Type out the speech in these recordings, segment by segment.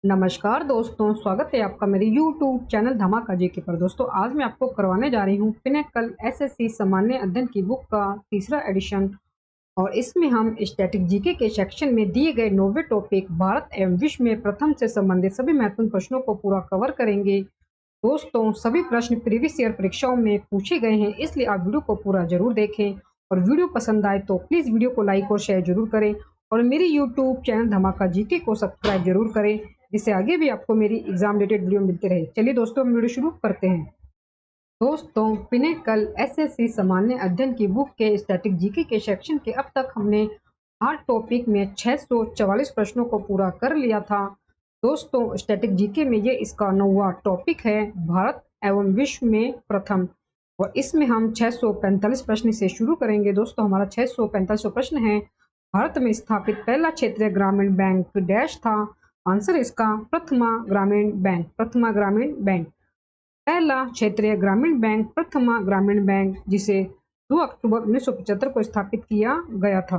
नमस्कार दोस्तों, स्वागत है आपका मेरे YouTube चैनल धमाका जीके पर। दोस्तों, आज मैं आपको करवाने जा रही हूँ पिनेकल एसएससी सामान्य अध्ययन की बुक का तीसरा एडिशन। और इसमें हम स्टैटिक जीके के सेक्शन में दिए गए 90 टॉपिक भारत एवं विश्व में प्रथम से संबंधित सभी महत्वपूर्ण प्रश्नों को पूरा कवर करेंगे। दोस्तों, सभी प्रश्न प्रीवियस ईयर परीक्षाओं में पूछे गए हैं, इसलिए आप वीडियो को पूरा जरूर देखें। और वीडियो पसंद आए तो प्लीज़ वीडियो को लाइक और शेयर जरूर करें और मेरे यूट्यूब चैनल धमाका जीके को सब्सक्राइब जरूर करें, जिससे आगे भी आपको मेरी एग्जाम रिलेटेड वीडियो मिलते रहे। चलिए दोस्तों, हम वीडियो शुरू करते हैं। दोस्तों, पिनेकल एसएससी सामान्य अध्ययन की बुक के स्टैटिक जीके के सेक्शन के अब तक हमने 8 टॉपिक में 644 प्रश्नों को पूरा कर लिया था। दोस्तों, स्टैटिक जीके में ये इसका 9वां टॉपिक है, भारत एवं विश्व में प्रथम। और इसमें हम 645 प्रश्न से शुरू करेंगे। दोस्तों, हमारा 645 प्रश्न है, भारत में स्थापित पहला क्षेत्रीय ग्रामीण बैंक डैश था। आंसर इसका प्रथमा ग्रामीण बैंक। प्रथमा ग्रामीण बैंक पहला क्षेत्रीय ग्रामीण बैंक प्रथमा ग्रामीण बैंक, जिसे 2 अक्टूबर 1975 को स्थापित किया गया था।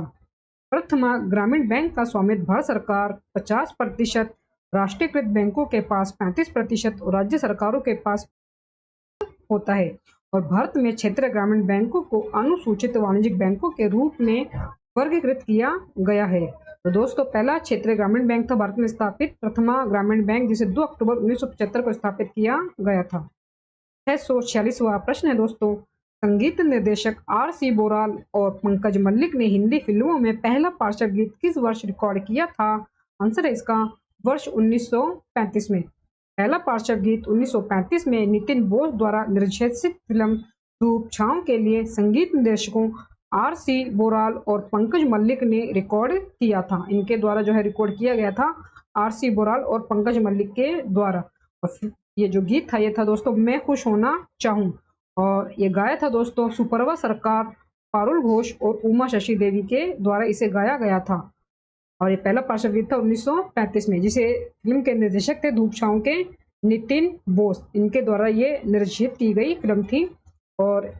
प्रथमा ग्रामीण बैंक का स्वामित्व भारत सरकार 50%, राष्ट्रीयकृत बैंकों के पास 35% और राज्य सरकारों के पास होता है। और भारत में क्षेत्रीय ग्रामीण बैंकों को अनुसूचित वाणिज्यिक बैंकों के रूप में वर्गीकृत किया गया है। तो दोस्तों, पहला क्षेत्रीय ग्रामीण बैंक था भारत में स्थापित प्रथमा ग्रामीण बैंक, जिसे 2 अक्टूबर 1975 को स्थापित किया गया था। 646वां प्रश्न है दोस्तों, संगीत निर्देशक आर.सी. बोराल और पंकज मल्लिक ने हिंदी फिल्मों में पहला पार्श्व गीत किस वर्ष रिकॉर्ड किया था। आंसर है इसका वर्ष 1935 में। पहला पार्श्व गीत 1935 में नितिन बोस द्वारा निर्देशित फिल्म धूप छांव के लिए संगीत निर्देशकों आर.सी. बोराल और पंकज मल्लिक ने रिकॉर्ड किया था। इनके द्वारा जो है रिकॉर्ड किया गया था, आर.सी. बोराल और पंकज मल्लिक के द्वारा। और ये जो गीत था ये था दोस्तों, मैं खुश होना चाहूं। और ये गाया था दोस्तों सुप्रभा सरकार, पारुल घोष और उमा शशि देवी के द्वारा इसे गाया गया था। और ये पहला पार्श्व गीत था 1935 में, जिसे फिल्म के निर्देशक थे धूप छांव के नितिन बोस, इनके द्वारा ये निर्देशित की गई फिल्म थी। और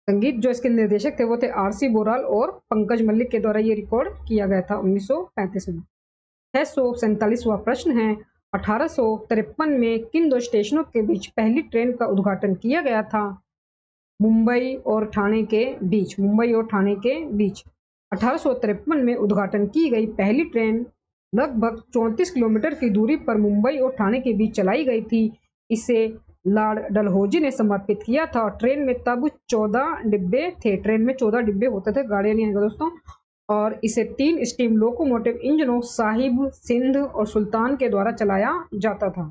संगीत जो इसके निर्देशक थे वो थे आर.सी. बोराल और पंकज मल्लिक के द्वारा ये रिकॉर्ड किया गया था 1935 में। 647वां प्रश्न है, 1853 में किन दो स्टेशनों के बीच पहली ट्रेन का उद्घाटन किया गया था। मुंबई और ठाणे के बीच। मुंबई और ठाणे के बीच 1853 में उद्घाटन की गई पहली ट्रेन लगभग 34 किलोमीटर की दूरी पर मुंबई और ठाणे के बीच चलाई गई थी। इसे लॉर्ड डलहौजी ने समर्पित किया था। और ट्रेन में तब 14 डिब्बे थे। ट्रेन में 14 डिब्बे होते थे, गाड़ियां नहीं है दोस्तों। और इसे 3 स्टीम लोकोमोटिव इंजनों साहिब, सिंध और सुल्तान के द्वारा चलाया जाता था।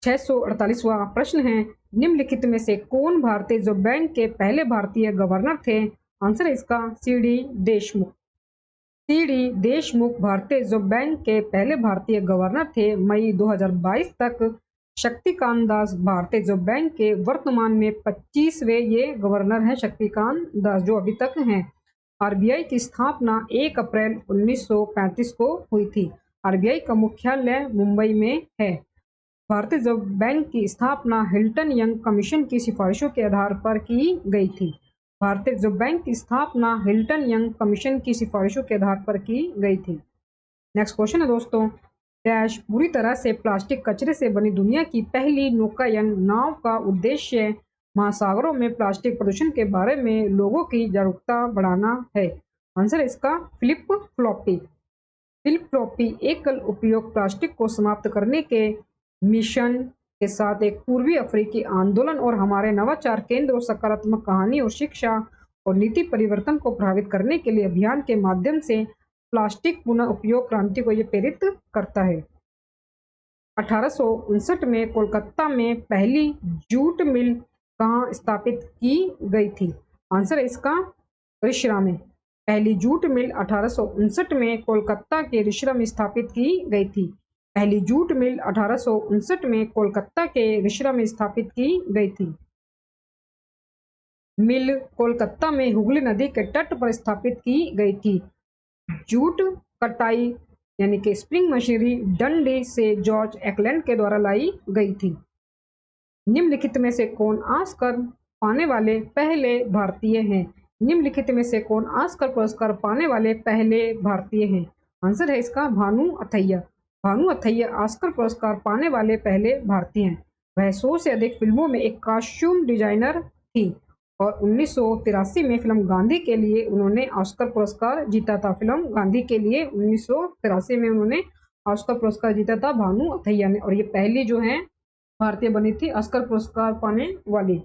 648वां प्रश्न है, निम्नलिखित में से कौन भारतीय रिजर्व बैंक के पहले भारतीय गवर्नर थे। आंसर है इसका सी.डी. देशमुख। सी.डी. देशमुख भारतीय रिजर्व बैंक के पहले भारतीय गवर्नर थे। मई 2022 तक शक्तिकांत दास भारतीय रिजर्व बैंक के वर्तमान में 25वें ये गवर्नर हैं। शक्तिकांत दास जो अभी तक हैं। आरबीआई की स्थापना 1 अप्रैल 1935 को हुई थी। आरबीआई का मुख्यालय मुंबई में है। भारतीय रिजर्व बैंक की स्थापना हिल्टन यंग कमीशन की सिफारिशों के आधार पर की गई थी। भारतीय रिजर्व बैंक की स्थापना हिल्टन यंग कमीशन की सिफारिशों के आधार पर की गई थी। नेक्स्ट क्वेश्चन है दोस्तों, डैश पूरी तरह से प्लास्टिक कचरे से बनी दुनिया की पहली नौकायन नाव का उद्देश्य महासागरों में प्लास्टिक प्रदूषण के बारे में लोगों की जागरूकता बढ़ाना है। आंसर इसका फ्लिप फ्लॉपी। फ्लिप फ्लॉपी एकल उपयोग प्लास्टिक को समाप्त करने के मिशन के साथ एक पूर्वी अफ्रीकी आंदोलन और हमारे नवाचार केंद्र और सकारात्मक कहानी और शिक्षा और नीति परिवर्तन को प्रभावित करने के लिए अभियान के माध्यम से प्लास्टिक पुनः उपयोग क्रांति को ये प्रेरित करता है। 1859 में कोलकाता में पहली जूट मिल कहाँ स्थापित की गई थी। आंसर है इसका रिश्रा में। पहली जूट मिल 1859 में कोलकाता के रिश्रा में स्थापित की गई थी। पहली जूट मिल 1859 में कोलकाता के रिश्रा में स्थापित की गई थी। मिल कोलकाता में हुगली नदी के तट पर स्थापित की गई थी। जूट कटाई यानी कि स्प्रिंग मशीनरी डंडी से जॉर्ज एक्लैंड के द्वारा लाई गई थी। निम्नलिखित में से कौन ऑस्कर पाने वाले पहले भारतीय हैं। निम्नलिखित में से कौन ऑस्कर पुरस्कार पाने वाले पहले भारतीय हैं। आंसर है इसका भानु अथैया। भानु अथैया ऑस्कर पुरस्कार पाने वाले पहले भारतीय हैं। वह 100 से अधिक फिल्मों में एक कॉस्ट्यूम डिजाइनर थी और 1983 में फिल्म गांधी के लिए उन्होंने ऑस्कर पुरस्कार जीता था। फिल्म गांधी के लिए 1983 में उन्होंने ऑस्कर पुरस्कार जीता था भानु अथैया ने, और ये पहली जो है भारतीय बनी थी ऑस्कर पुरस्कार पाने वाली।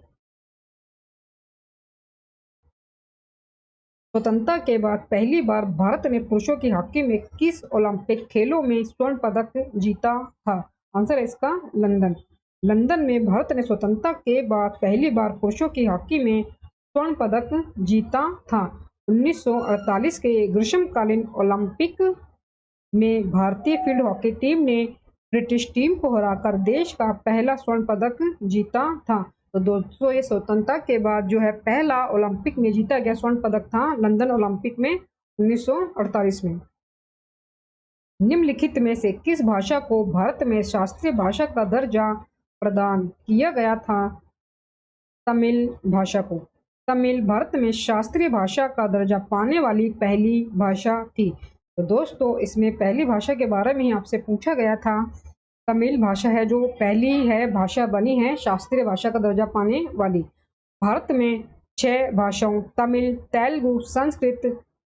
स्वतंत्रता के बाद पहली बार भारत ने पुरुषों की हॉकी में किस ओलंपिक खेलों में स्वर्ण पदक जीता था? आंसर है इसका लंदन। लंदन में भारत ने स्वतंत्रता के बाद पहली बार पुरुषों की हॉकी में स्वर्ण पदक जीता था। 1948 के ग्रीष्मकालीन ओलंपिक में भारतीय फील्ड हॉकी टीम ने ब्रिटिश टीम को हराकर देश का पहला स्वर्ण पदक जीता था। तो दोस्तों ये स्वतंत्रता के बाद जो है पहला ओलंपिक में जीता गया स्वर्ण पदक था लंदन ओलंपिक में 1948 में। निम्नलिखित में से किस भाषा को भारत में शास्त्रीय भाषा का दर्जा प्रदान किया गया था? तमिल भाषा को। तमिल भारत में शास्त्रीय भाषा का दर्जा पाने वाली पहली भाषा थी। तो दोस्तों इसमें पहली भाषा के बारे में ही आपसे पूछा गया था। तमिल भाषा है जो पहली है भाषा बनी है शास्त्रीय भाषा का दर्जा पाने वाली। भारत में 6 भाषाओं तमिल, तेलुगु, संस्कृत,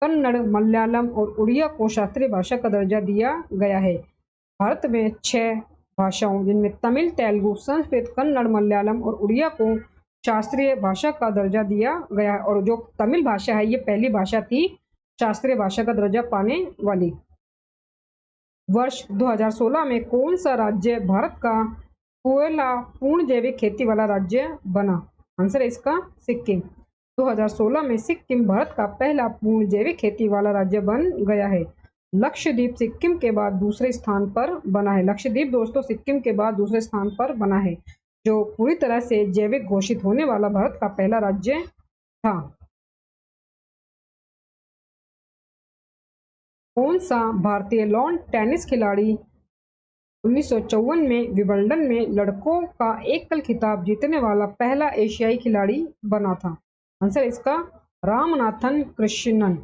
कन्नड़, मलयालम और उड़िया को शास्त्रीय भाषा का दर्जा दिया गया है। भारत में 6 भाषाओं जिनमें तमिल, तेलुगु, संस्कृत, कन्नड़, मलयालम और उड़िया को शास्त्रीय भाषा का दर्जा दिया गया है, और जो तमिल भाषा है ये पहली भाषा थी शास्त्रीय भाषा का दर्जा पाने वाली। वर्ष 2016 में कौन सा राज्य भारत का पहला पूर्ण जैविक खेती वाला राज्य बना? आंसर है इसका सिक्किम। 2016 में सिक्किम भारत का पहला पूर्ण जैविक खेती वाला राज्य बन गया है। लक्षद्वीप सिक्किम के बाद दूसरे स्थान पर बना है। लक्षद्वीप दोस्तों सिक्किम के बाद दूसरे स्थान पर बना है, जो पूरी तरह से जैविक घोषित होने वाला भारत का पहला राज्य था। कौन सा भारतीय लॉन टेनिस खिलाड़ी 1954 में विंबलडन में लड़कों का एकल खिताब जीतने वाला पहला एशियाई खिलाड़ी बना था? आंसर इसका रामनाथन कृष्णन।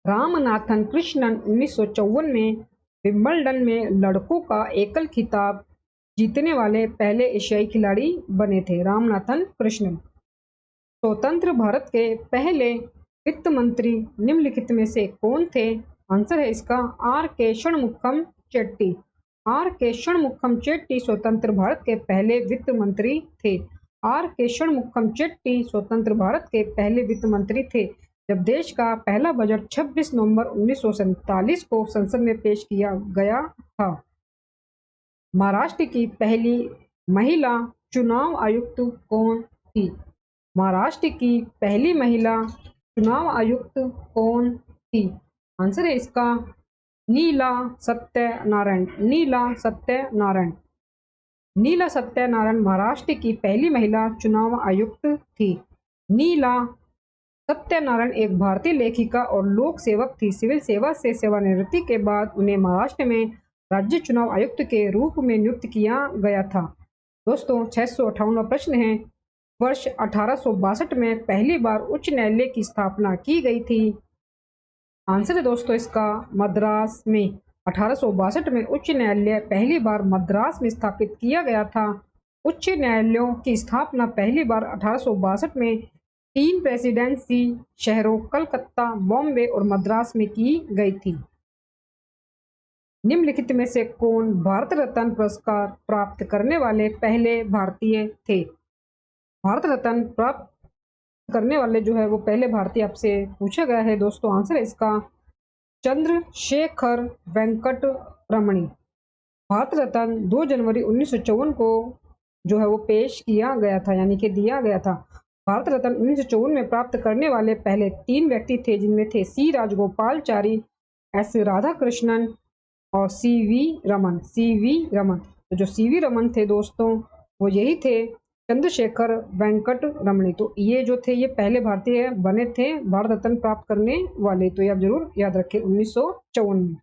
रामनाथन कृष्णन 1954 में विंबलडन में लड़कों का एकल खिताब जीतने वाले पहले एशियाई खिलाड़ी बने थे, रामनाथन कृष्णन। स्वतंत्र भारत के पहले वित्त मंत्री निम्नलिखित में से कौन थे? आंसर है इसका आर के षणमुखम चेट्टी। आर के षणमुखम चेट्टी स्वतंत्र भारत के पहले वित्त मंत्री थे। आर के षणमुखम चेट्टी स्वतंत्र भारत के पहले वित्त मंत्री थे जब देश का पहला बजट 26 नवंबर 1947 को संसद में पेश किया गया था। महाराष्ट्र की पहली महिला चुनाव आयुक्त कौन थी? महाराष्ट्र की पहली महिला चुनाव आयुक्त कौन थी? आंसर है इसका नीला सत्यनारायण। नीला सत्यनारायण। नीला सत्यनारायण महाराष्ट्र की पहली महिला चुनाव आयुक्त थी। नीला सत्यनारायण एक भारतीय लेखिका और लोक सेवक थी। सिविल सेवा से सेवानिवृत्ति के बाद उन्हें महाराष्ट्र में राज्य चुनाव आयुक्त के रूप में नियुक्त किया गया था। दोस्तों 658वां प्रश्न है, वर्ष 1862 में पहली बार उच्च न्यायालय की स्थापना की गई थी? आंसर है दोस्तों इसका मद्रास में। 1862 में उच्च न्यायालय पहली बार मद्रास में स्थापित किया गया था। उच्च न्यायालयों की स्थापना पहली बार 1862 में 3 प्रेसिडेंसी शहरों कलकत्ता, बॉम्बे और मद्रास में की गई थी। निम्नलिखित में से कौन भारत रत्न पुरस्कार प्राप्त करने वाले पहले भारतीय थे? भारत रत्न प्राप्त करने वाले जो है वो पहले भारतीय आपसे पूछा गया है दोस्तों। आंसर है इसका चंद्रशेखर वेंकट रमणी। भारत रत्न 2 जनवरी 1954 को जो है वो पेश किया गया था, यानी कि दिया गया था। भारत रत्न 1954 में प्राप्त करने वाले पहले 3 व्यक्ति थे, जिनमें थे सी राजगोपालचारी, एस राधाकृष्णन और सीवी रमन। सीवी रमन, तो जो सीवी रमन थे दोस्तों वो यही थे चंद्रशेखर वेंकट रमणी। तो ये जो थे ये पहले भारतीय बने थे भारत रत्न प्राप्त करने वाले। तो ये आप जरूर याद रखें। 1954 में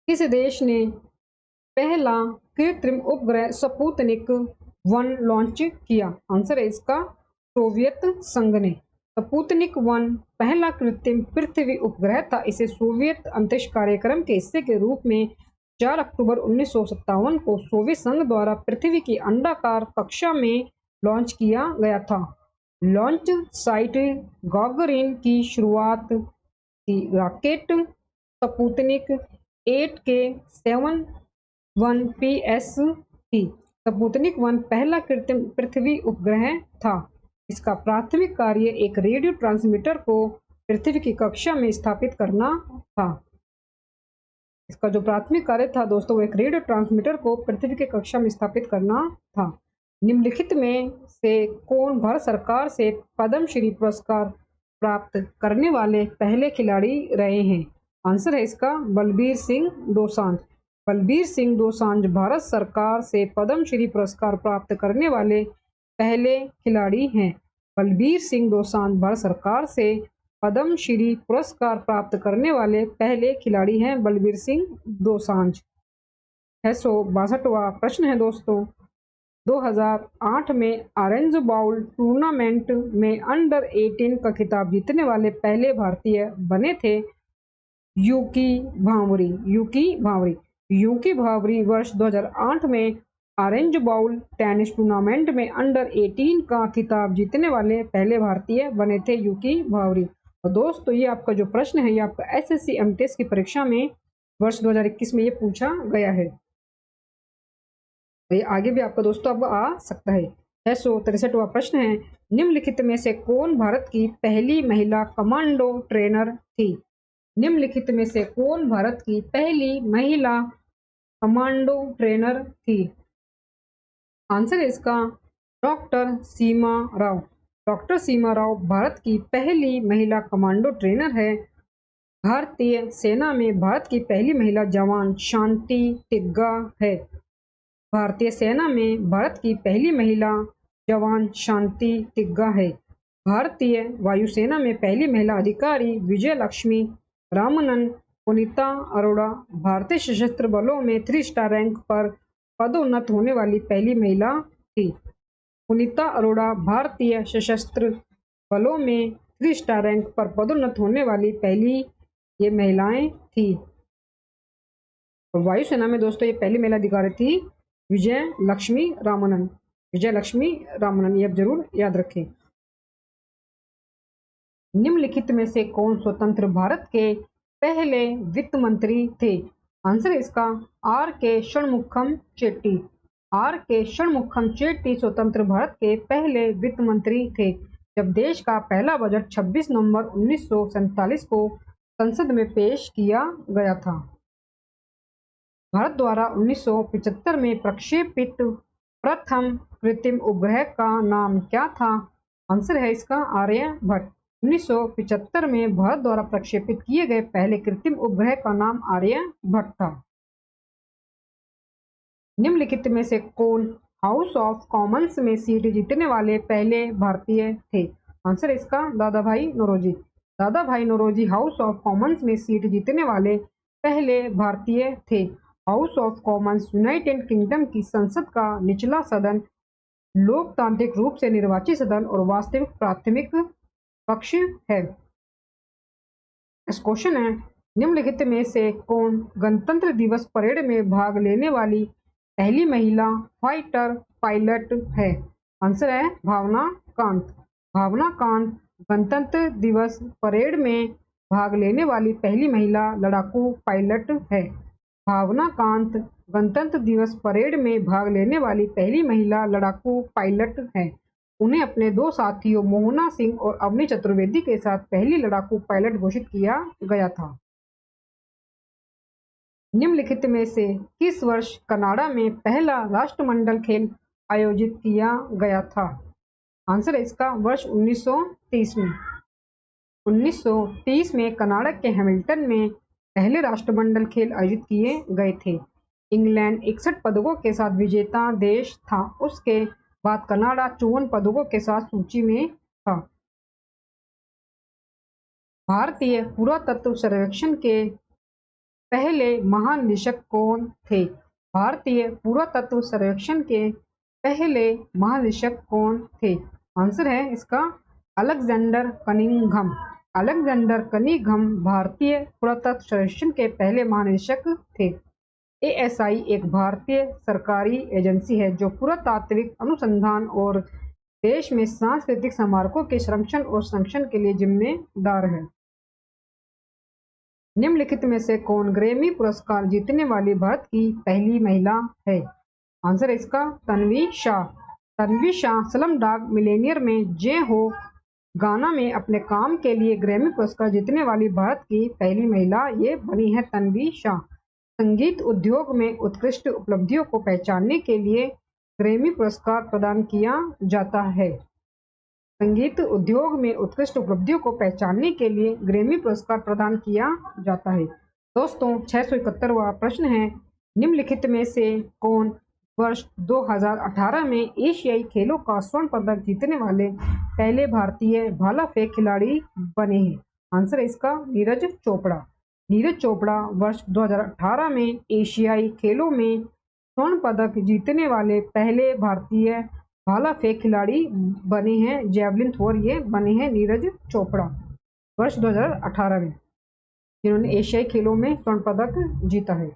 किस देश ने पहला कृत्रिम उपग्रह स्पुतनिक 1 लॉन्च किया? आंसर है इसका सोवियत संघ ने। स्पुतनिक 1 पहला कृत्रिम पृथ्वी उपग्रह था। इसे सोवियत अंतरिक्ष कार्यक्रम के हिस्से के रूप में 4 अक्टूबर 1957 को सोवियत संघ द्वारा पृथ्वी की अंडाकार कक्षा में लॉन्च किया गया था। लॉन्च साइट गागरिन की शुरुआत थी। रॉकेट स्पुतनिक 8 के 7-1 PS थी। स्पुतनिक 1 पहला कृत्रिम पृथ्वी उपग्रह था। इसका प्राथमिक कार्य एक रेडियो ट्रांसमीटर को पृथ्वी की कक्षा में स्थापित करना था। इसका जो प्राथमिक कार्य था दोस्तों, वो एक रेडियो ट्रांसमीटर को पृथ्वी की कक्षा में स्थापित करना था। निम्नलिखित में से कौन भारत सरकार से पद्मश्री पुरस्कार प्राप्त करने वाले पहले खिलाड़ी रहे हैं? आंसर है इसका बलबीर सिंह दोसांझ। बलबीर सिंह दोसांझ भारत सरकार से पद्मश्री पुरस्कार प्राप्त करने वाले पहले खिलाड़ी हैं। बलबीर सिंह दोसांझ भारत सरकार से पद्मश्री पुरस्कार प्राप्त करने वाले पहले खिलाड़ी हैं बलबीर सिंह दोसांझ। 662वां प्रश्न है दोस्तों, 2008 में ऑरेंज बाउल टूर्नामेंट में अंडर 18 का खिताब जीतने वाले पहले भारतीय बने थे यूकी भांवरी। यूकी भांवरी वर्ष 2008 में ऑरेंज बाउल टेनिस टूर्नामेंट में अंडर 18 का खिताब जीतने वाले पहले भारतीय बने थे यूकी भांवरी। और दोस्तों ये आपका जो प्रश्न है ये आपका SSC MTS की परीक्षा में वर्ष 2021 में ये पूछा गया है। ये आगे भी आपका दोस्तों अब आ सकता है। 663वां प्रश्न है, निम्नलिखित में से कौन भारत की पहली महिला कमांडो ट्रेनर थी? निम्नलिखित में से कौन भारत की पहली महिला कमांडो ट्रेनर थी? आंसर है इसका डॉक्टर सीमा राव। डॉक्टर सीमा राव भारत की पहली महिला कमांडो ट्रेनर है। भारतीय सेना में भारत की पहली महिला जवान शांति टिग्गा है। भारतीय सेना में भारत की पहली महिला जवान शांति टिग्गा है। भारतीय वायुसेना में पहली महिला अधिकारी विजय लक्ष्मी रामनन पुनीता अरोड़ा भारतीय सशस्त्र बलों में 3 स्टार रैंक पर पदोन्नत होने वाली पहली महिला थी। पुनीता अरोड़ा भारतीय सशस्त्र बलों में 3 स्टार रैंक पर पदोन्नत होने वाली पहली ये महिलाएं थी। वायुसेना में दोस्तों ये पहली महिला अधिकारी थी विजय लक्ष्मी रामनन। विजय लक्ष्मी रामनन, ये आप जरूर याद रखें। निम्नलिखित में से कौन स्वतंत्र भारत के पहले वित्त मंत्री थे? आंसर है इसका R.K. षणमुखम चेट्टी। R.K. षणमुखम चेट्टी स्वतंत्र भारत के पहले वित्त मंत्री थे। जब देश का पहला बजट 26 नवंबर 1947 को संसद में पेश किया गया था। भारत द्वारा 1975 में प्रक्षेपित प्रथम कृत्रिम उपग्रह का नाम क्या था? आंसर है इसका आर्यभट्ट। 1975 में भारत द्वारा प्रक्षेपित किए गए पहले कृत्रिम उपग्रह का नाम आर्यभट्ट था। निम्नलिखित में से कौन हाउस ऑफ कॉमन्स में सीट जीतने वाले पहले भारतीय थे? आंसर इसका दादा भाई नौरोजी। दादा भाई नौरोजी हाउस ऑफ कॉमन्स में सीट जीतने वाले पहले भारतीय थे। House of Commons United kingdom की संसद का निचला सदन, लोकतांत्रिक रूप से निर्वाचित सदन और वास्तविक प्राथमिक पक्ष है। इस क्वेश्चन है, निम्नलिखित में से कौन गणतंत्र दिवस परेड में भाग लेने वाली पहली महिला फाइटर पायलट है? आंसर है भावना कांत। भावना कांत गणतंत्र दिवस परेड में भाग लेने वाली पहली महिला लड़ाकू पायलट है। भावना कांत गणतंत्र दिवस परेड में भाग लेने वाली पहली महिला लड़ाकू पायलट है। उन्हें अपने 2 साथियों मोहना सिंह और अवनी चतुर्वेदी के साथ पहली लड़ाकू पायलट घोषित किया गया था। निम्नलिखित में से किस वर्ष कनाडा में पहला राष्ट्रमंडल खेल आयोजित किया गया था? आंसर है इसका वर्ष 1930 में। 1930 में कनाडा के हैमिल्टन में पहले राष्ट्रमंडल खेल आयोजित किए गए थे। इंग्लैंड 61 पदकों के साथ विजेता देश था। उसके बाद कनाडा 54 पदकों के साथ सूची में था। भारतीय पुरातत्व सर्वेक्षण के पहले महानिदेशक कौन थे? भारतीय पुरातत्व सर्वेक्षण के पहले महानिदेशक कौन थे? आंसर है इसका अलेक्जेंडर कनिंघम। अलेक्जेंडर कनिंघम भारतीय पुरातत्व सर्वेक्षण के पहले महानिदेशक थे। एएसआई एक भारतीय सरकारी एजेंसी है जो पुरातात्विक अनुसंधान और देश में सांस्कृतिक स्मारकों के संरक्षण और संरक्षण के लिए जिम्मेदार है। निम्नलिखित में से कौन ग्रैमी पुरस्कार जीतने वाली भारत की पहली महिला है? आंसर है इसका तन्वी शाह। तन्वी शाह स्लमडॉग मिलियनेयर में जय हो गाना में अपने काम के लिए ग्रैमी पुरस्कार जीतने वाली भारत की पहली महिला ये बनी है तन्वी शाह। संगीत उद्योग में उत्कृष्ट उपलब्धियों को पहचानने के लिए ग्रैमी पुरस्कार प्रदान किया जाता है। संगीत उद्योग में उत्कृष्ट उपलब्धियों को पहचानने के लिए ग्रैमी पुरस्कार प्रदान किया जाता है। दोस्तों 671वां प्रश्न है, निम्नलिखित में से कौन वर्ष 2018 में एशियाई खेलों का स्वर्ण पदक जीतने वाले पहले भारतीय भाला फेंक खिलाड़ी बने हैं? आंसर है इसका नीरज चोपड़ा। नीरज चोपड़ा वर्ष 2018 में एशियाई खेलों में स्वर्ण पदक जीतने वाले पहले भारतीय भाला फेंक खिलाड़ी बने हैं। जैवलिन थ्रोअर ये बने हैं नीरज चोपड़ा वर्ष 2018 में, जिन्होंने एशियाई खेलों में स्वर्ण पदक जीता है।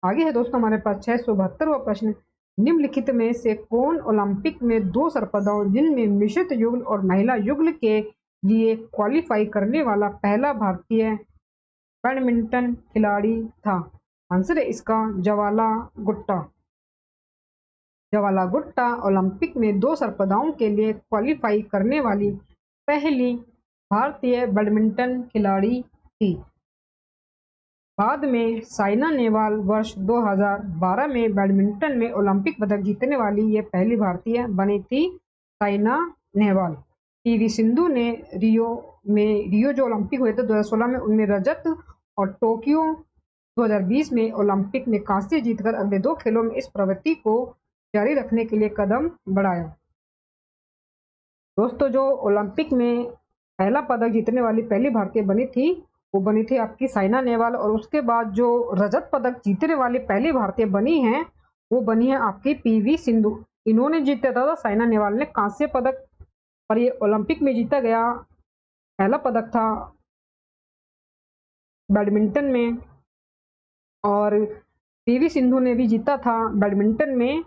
आगे है दोस्तों हमारे पास 672वां प्रश्न, निम्नलिखित में से कौन ओलंपिक में 2 सर्पदाओं जिनमें मिश्रित युगल और महिला युगल के लिए क्वालिफाई करने वाला पहला भारतीय बैडमिंटन खिलाड़ी था? आंसर है इसका ज्वाला गुट्टा। ज्वाला गुट्टा ओलंपिक में 2 सर्पदाओं के लिए क्वालिफाई करने वाली पहली भारतीय बैडमिंटन खिलाड़ी थी। बाद में साइना नेहवाल वर्ष 2012 में बैडमिंटन में ओलंपिक पदक जीतने वाली ये पहली भारतीय बनी थी साइना नेहवाल। पीवी सिंधु ने रियो जो ओलंपिक हुए थे 2016 में, उनमें रजत और टोक्यो 2020 में ओलंपिक में कांस्य जीतकर अगले 2 खेलों में इस प्रवृत्ति को जारी रखने के लिए कदम बढ़ाया। दोस्तों जो ओलंपिक में पहला पदक जीतने वाली पहली भारतीय बनी थी वो बनी थी आपकी साइना नेहवाल, और उसके बाद जो रजत पदक जीतने वाली पहली भारतीय बनी है वो बनी है आपकी पीवी सिंधु। इन्होंने जीता था साइना नेहवाल ने कांस्य पदक, और ये ओलंपिक में जीता गया पहला पदक था बैडमिंटन में, और पीवी सिंधु ने भी जीता था बैडमिंटन में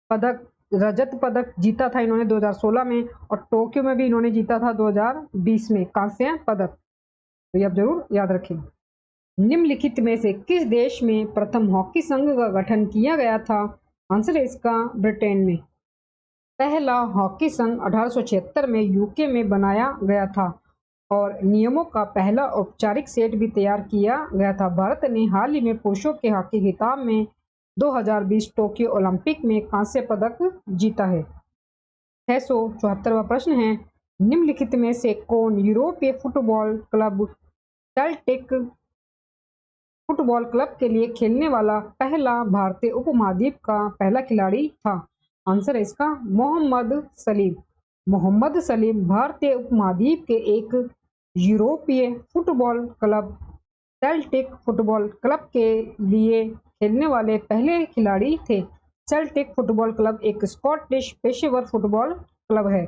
पदक, रजत पदक जीता था इन्होंने 2016 में, और टोक्यो में भी इन्होंने जीता था 2020 में कांस्य पदक। तो ये आप जरूर याद रखें। निम्नलिखित में से किस देश में प्रथम हॉकी संघ का गठन किया गया था? आंसर है इसका ब्रिटेन में। पहला हॉकी संघ 1876 में यूके में बनाया गया था और नियमों का पहला औपचारिक सेट भी तैयार किया गया था। भारत ने हाल ही में पुरुषों के हॉकी खिताब में 2020 टोक्यो ओलंपिक में कांस्य पदक जीता है। 674वां प्रश्न है, निम्नलिखित में से कौन यूरोपीय football club Celtic football club के लिए खेलने वाला पहला भारतीय उपमहाद्वीप का पहला खिलाड़ी था? आंसर है इसका मोहम्मद सलीम। मोहम्मद सलीम भारतीय उपमहाद्वीप के एक यूरोपीय football club Celtic football club के लिए खेलने वाले पहले खिलाड़ी थे। सेल्टिक फुटबॉल क्लब एक स्कॉटिश पेशेवर फुटबॉल क्लब है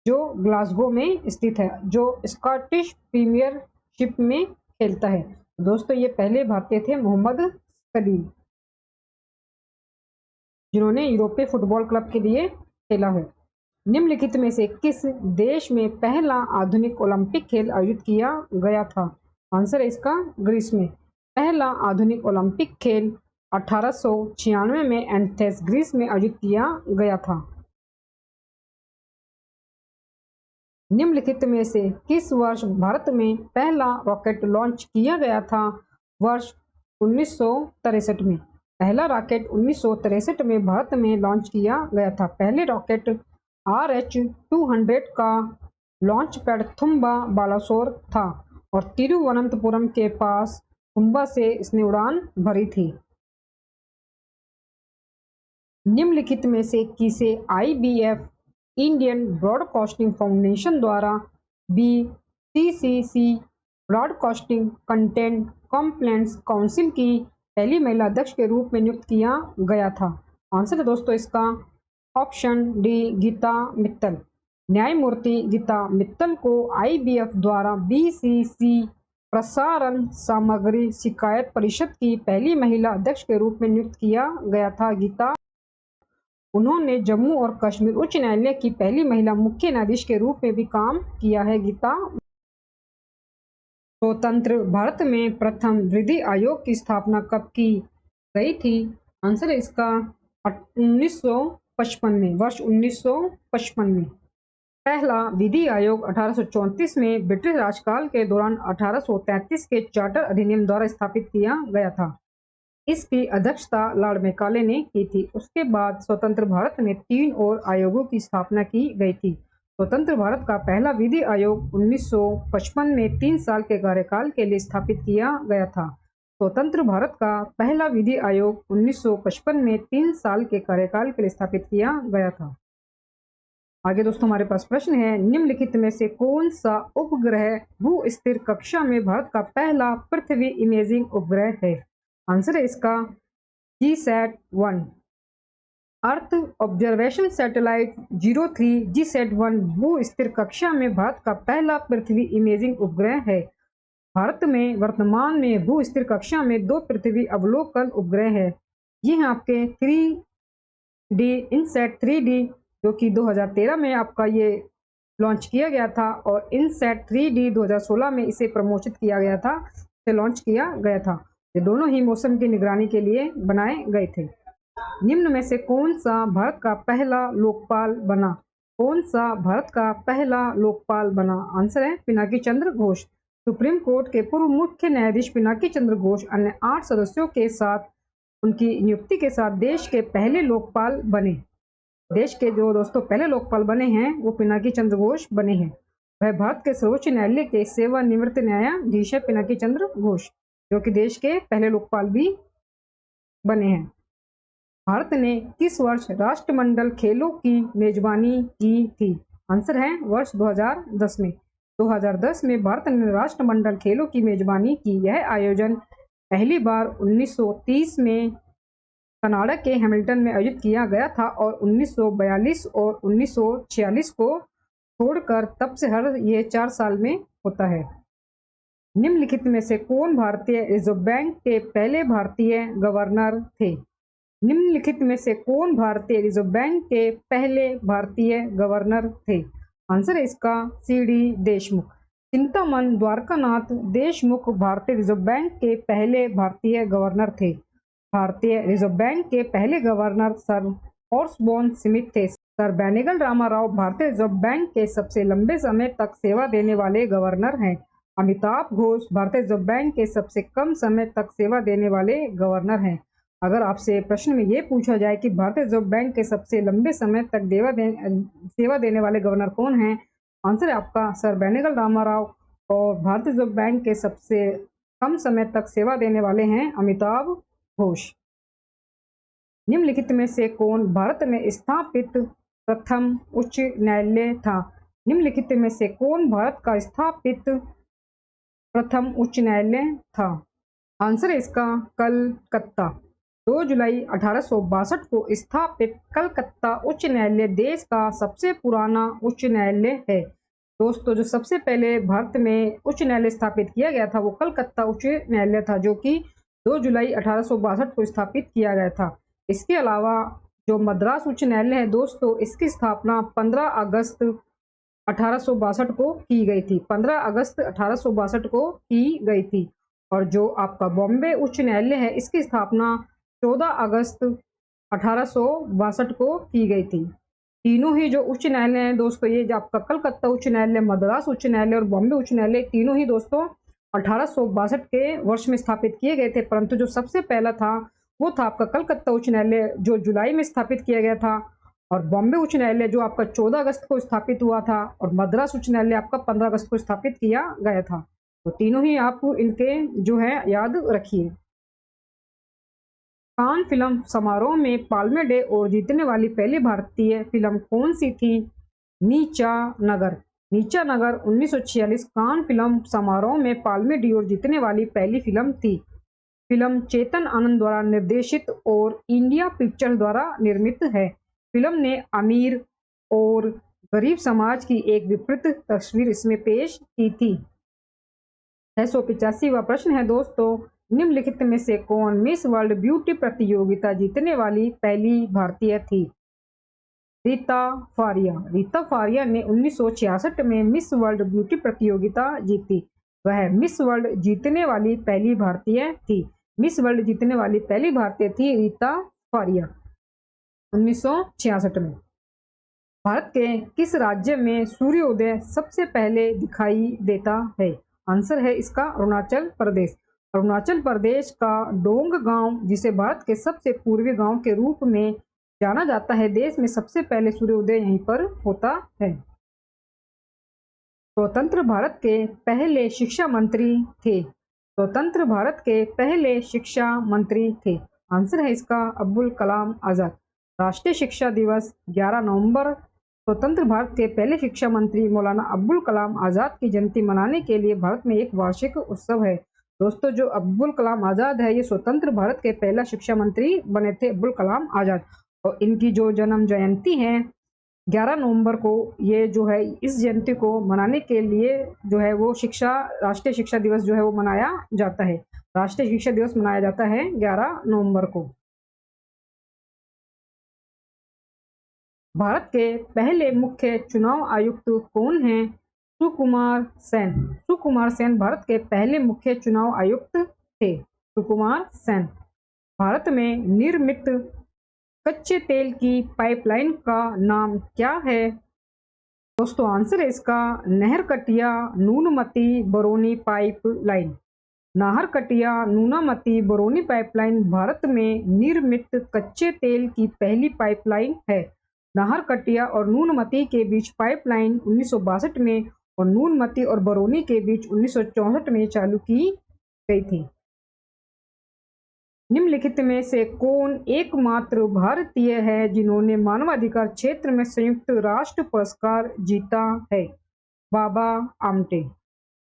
जो ग्लासगो में स्थित है, जो स्कॉटिश प्रीमियरशिप में खेलता है। दोस्तों ये पहले भारतीय थे मोहम्मद सलीम, जिन्होंने यूरोपीय फुटबॉल क्लब के लिए खेला है। निम्नलिखित में से किस देश में पहला आधुनिक ओलंपिक खेल आयोजित किया गया था? आंसर है इसका ग्रीस में। पहला आधुनिक ओलंपिक खेल 1896 में एथेंस ग्रीस में आयोजित किया गया था। निम्नलिखित में से किस वर्ष भारत में पहला रॉकेट लॉन्च किया गया था? वर्ष 1963 में। पहला रॉकेट 1963 में भारत में लॉन्च किया गया था। पहले रॉकेट RH-200 का लॉन्च पैड थुम्बा बालासोर था और तिरुवनंतपुरम के पास थुम्बा से इसने उड़ान भरी थी। निम्नलिखित में से किसे IBF इंडियन ब्रॉडकास्टिंग फाउंडेशन द्वारा BCCC broadcasting content complaints council की पहली महिला अध्यक्ष के रूप में नियुक्त किया गया था? आंसर है दोस्तों इसका ऑप्शन डी गीता मित्तल। न्यायमूर्ति गीता मित्तल को IBF द्वारा BCC प्रसारण सामग्री शिकायत परिषद की पहली महिला अध्यक्ष के रूप में नियुक्त किया गया था। गीता, उन्होंने जम्मू और कश्मीर उच्च न्यायालय की पहली महिला मुख्य न्यायाधीश के रूप में भी काम किया है। गीता, स्वतंत्र भारत में प्रथम विधि आयोग की स्थापना कब की गई थी? आंसर है इसका 1955 में, वर्ष 1955 में। पहला विधि आयोग 1834 में ब्रिटिश राजकाल के दौरान 1833 के चार्टर अधिनियम द्वारा स्थापित किया गया था। इसकी अध्यक्षता लॉर्ड मैकाले ने की थी। उसके बाद स्वतंत्र भारत में 3 और आयोगों की स्थापना की गई थी। स्वतंत्र भारत का पहला विधि आयोग 1955 में 3 साल के कार्यकाल के लिए स्थापित किया गया था। स्वतंत्र भारत का पहला विधि आयोग 1955 में 3 साल के कार्यकाल के लिए स्थापित किया गया था। आगे दोस्तों हमारे पास प्रश्न है, निम्नलिखित में से कौन सा उपग्रह भू स्थिर कक्षा में भारत का पहला पृथ्वी इमेजिंग उपग्रह है? आंसर है इसका GSAT-1। Earth observation satellite 03 GSAT-1 भू स्थिर कक्षा में भारत का पहला पृथ्वी इमेजिंग उपग्रह है। भारत में वर्तमान में भू स्थिर कक्षा में 2 पृथ्वी अवलोकन उपग्रह है। ये हैं आपके 3D INSAT 3D, जो कि 2013 में आपका ये लॉन्च किया गया था, और INSAT 3D 2016 में इसे प्रमोशित किया गया था, इसे लॉन्च किया गया था। ये दोनों ही मौसम की निगरानी के लिए बनाए गए थे। निम्न में से कौन सा भारत का पहला लोकपाल बना? कौन सा भारत का पहला लोकपाल बना? आंसर है पिनाकी चंद्र घोष। सुप्रीम कोर्ट के पूर्व मुख्य न्यायाधीश पिनाकी चंद्र घोष अन्य 8 सदस्यों के साथ उनकी नियुक्ति के साथ देश के पहले लोकपाल बने। देश के जो दोस्तों पहले लोकपाल बने हैं वो पिनाकी चंद्र घोष बने हैं। वह भारत के सर्वोच्च न्यायालय के सेवानिवृत्त न्यायाधीश है पिनाकी चंद्र घोष, जो कि देश के पहले लोकपाल भी बने हैं। भारत ने किस वर्ष राष्ट्रमंडल खेलों की मेजबानी की थी? आंसर है वर्ष 2010 में। 2010 में भारत ने राष्ट्रमंडल खेलों की मेजबानी की। यह आयोजन पहली बार 1930 में कनाडा के हैमिल्टन में आयोजित किया गया था, और 1942 और 1946 को छोड़कर तब से हर ये 4 साल में होता है। निम्नलिखित में से कौन भारतीय रिजर्व बैंक के पहले भारतीय गवर्नर थे? निम्नलिखित में से कौन भारतीय रिजर्व बैंक के पहले भारतीय गवर्नर थे? आंसर है इसका CD देशमुख। चिंतामन द्वारकानाथ देशमुख भारतीय रिजर्व बैंक के पहले भारतीय गवर्नर थे। भारतीय रिजर्व बैंक के पहले गवर्नर सर हॉर्सबॉर्न स्मिथ थे। सर बेनेगल रामाराव भारतीय रिजर्व बैंक के सबसे लंबे समय तक सेवा देने वाले गवर्नर हैं। अमिताभ घोष भारतीय रिजर्व बैंक के सबसे कम समय तक सेवा देने वाले गवर्नर हैं। अगर आपसे प्रश्न में ये पूछा जाए कि भारतीय रिजर्व बैंक के सबसे लंबे समय तक सेवा देने वाले गवर्नर कौन हैं, आंसर है आपका सर बेनेगल रामाराव, और भारतीय रिजर्व बैंक के सबसे कम समय तक सेवा देने वाले हैं अमिताभ घोष। निम्नलिखित में से कौन भारत में स्थापित प्रथम उच्च न्यायालय था? निम्नलिखित में से कौन भारत का स्थापित प्रथम उच्च न्यायालय था? आंसर है इसका कलकत्ता। 2 जुलाई 1862 को स्थापित कलकत्ता उच्च न्यायालय देश का सबसे पुराना उच्च न्यायालय है। दोस्तों जो सबसे पहले भारत में उच्च न्यायालय स्थापित किया गया था वो कलकत्ता उच्च न्यायालय था, जो कि 2 जुलाई 1862 को स्थापित किया गया था। इसके अलावा जो मद्रास उच्च न्यायालय है दोस्तों, इसकी स्थापना 15 अगस्त 1862 को की गई थी। 15 अगस्त 1862 को की गई थी। और जो आपका बॉम्बे उच्च न्यायालय है, इसकी स्थापना 14 अगस्त 1862 को की गई थी। तीनों ही जो उच्च न्यायालय हैं दोस्तों, ये जो आपका कलकत्ता उच्च न्यायालय, मद्रास उच्च न्यायालय और बॉम्बे उच्च न्यायालय, तीनों ही दोस्तों 1862 के वर्ष में स्थापित किए गए थे। परंतु जो सबसे पहला था वो था आपका कलकत्ता उच्च न्यायालय, जो जुलाई में स्थापित किया गया था, और बॉम्बे उच्च न्यायालय जो आपका 14 अगस्त को स्थापित हुआ था, और मद्रास उच्च न्यायालय आपका 15 अगस्त को स्थापित किया गया था। तो तीनों ही आप इनके जो है याद रखिए। कान फिल्म समारोह में पाल्मे डे और जीतने वाली पहली भारतीय फिल्म कौन सी थी? नीचा नगर। नीचा नगर 1946 कान फिल्म समारोह में पाल्मे डे और जीतने वाली पहली फिल्म थी। फिल्म चेतन आनंद द्वारा निर्देशित और इंडिया पिक्चर्स द्वारा निर्मित है। फिल्म ने आमिर और गरीब समाज की एक विकृत तस्वीर इसमें पेश की थी। 685वां प्रश्न है दोस्तों, निम्नलिखित में से कौन मिस वर्ल्ड ब्यूटी प्रतियोगिता जीतने वाली पहली भारतीय थी? रीता फारिया। रीता फारिया ने 1966 में मिस वर्ल्ड ब्यूटी प्रतियोगिता जीती। वह मिस वर्ल्ड जीतने वाली पहली भारतीय थी। मिस वर्ल्ड जीतने वाली पहली भारतीय थी रीता फारिया 1966 में। भारत के किस राज्य में सूर्योदय सबसे पहले दिखाई देता है? आंसर है इसका अरुणाचल प्रदेश। अरुणाचल प्रदेश का डोंग गांव, जिसे भारत के सबसे पूर्वी गांव के रूप में जाना जाता है, देश में सबसे पहले सूर्योदय यहीं पर होता है। स्वतंत्र भारत के पहले शिक्षा मंत्री थे। स्वतंत्र भारत के पहले शिक्षा मंत्री थे। आंसर है इसका अब्दुल कलाम आजाद। राष्ट्रीय शिक्षा दिवस 11 नवंबर। स्वतंत्र भारत के पहले शिक्षा मंत्री मौलाना अब्दुल कलाम आजाद की जयंती मनाने के लिए भारत में एक वार्षिक उत्सव है। दोस्तों, जो अब्दुल कलाम आजाद है, ये स्वतंत्र भारत के पहला शिक्षा मंत्री बने थे, अब्दुल कलाम आजाद। और इनकी जो जन्म जयंती है 11 नवंबर को, ये जो है इस जयंती को मनाने के लिए जो है वो राष्ट्रीय शिक्षा दिवस जो है वो मनाया जाता है। राष्ट्रीय शिक्षा दिवस मनाया जाता है 11 नवंबर को। भारत के पहले मुख्य चुनाव आयुक्त कौन हैं? सुकुमार सेन। सुकुमार सेन भारत के पहले मुख्य चुनाव आयुक्त थे। सुकुमार सेन। भारत में निर्मित कच्चे तेल की पाइपलाइन का नाम क्या है? दोस्तों, आंसर है इसका नहरकटिया नूनमती बरौनी पाइपलाइन। नाहरकटिया नूनामती बरौनी पाइपलाइन भारत में निर्मित कच्चे तेल की पहली पाइपलाइन है। नाहरकटिया और नूनमती के बीच पाइपलाइन 1962 में और नूनमती और बरौनी के बीच 1964 में चालू की गई थी। निम्नलिखित में से कौन एकमात्र भारतीय है जिन्होंने मानवाधिकार क्षेत्र में संयुक्त राष्ट्र पुरस्कार जीता है? बाबा आमटे।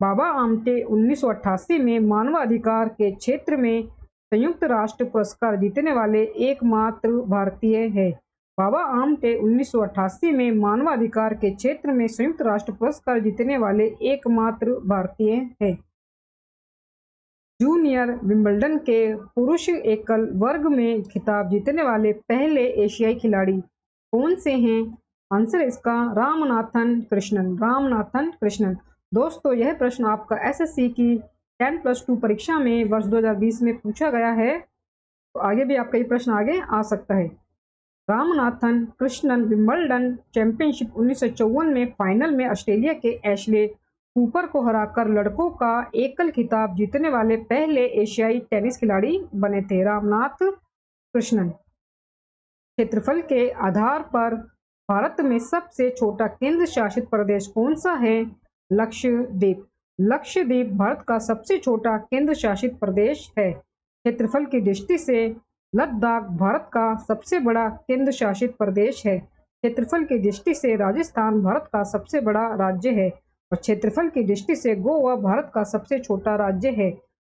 बाबा आमटे 1988 में मानवाधिकार के क्षेत्र में संयुक्त राष्ट्र पुरस्कार जीतने वाले एकमात्र भारतीय है। बाबा आमटे 1988 में मानवाधिकार के क्षेत्र में संयुक्त राष्ट्र पुरस्कार जीतने वाले एकमात्र भारतीय है। जूनियर विंबलडन के पुरुष एकल वर्ग में खिताब जीतने वाले पहले एशियाई खिलाड़ी कौन से हैं? आंसर इसका रामनाथन कृष्णन। रामनाथन कृष्णन। दोस्तों, यह प्रश्न आपका एसएससी की 10+2 परीक्षा में वर्ष 2020 में पूछा गया है, तो आगे भी आपका ये प्रश्न आगे आ सकता है। रामनाथन कृष्णन विंबलडन चैंपियनशिप 1954 में फाइनल में ऑस्ट्रेलिया के एशले कूपर को हराकर लड़कों का एकल खिताब जीतने वाले पहले एशियाई टेनिस खिलाड़ी बने थे, रामनाथ कृष्णन। क्षेत्रफल के आधार पर भारत में सबसे छोटा केंद्र शासित प्रदेश कौन सा है? लक्षद्वीप। लक्षद्वीप भारत का सबसे छोटा केंद्र शासित प्रदेश है। क्षेत्रफल की दृष्टि से लद्दाख भारत का सबसे बड़ा केंद्र शासित प्रदेश है। क्षेत्रफल की दृष्टि से राजस्थान भारत का सबसे बड़ा राज्य है और क्षेत्रफल की दृष्टि से गोवा भारत का सबसे छोटा राज्य है।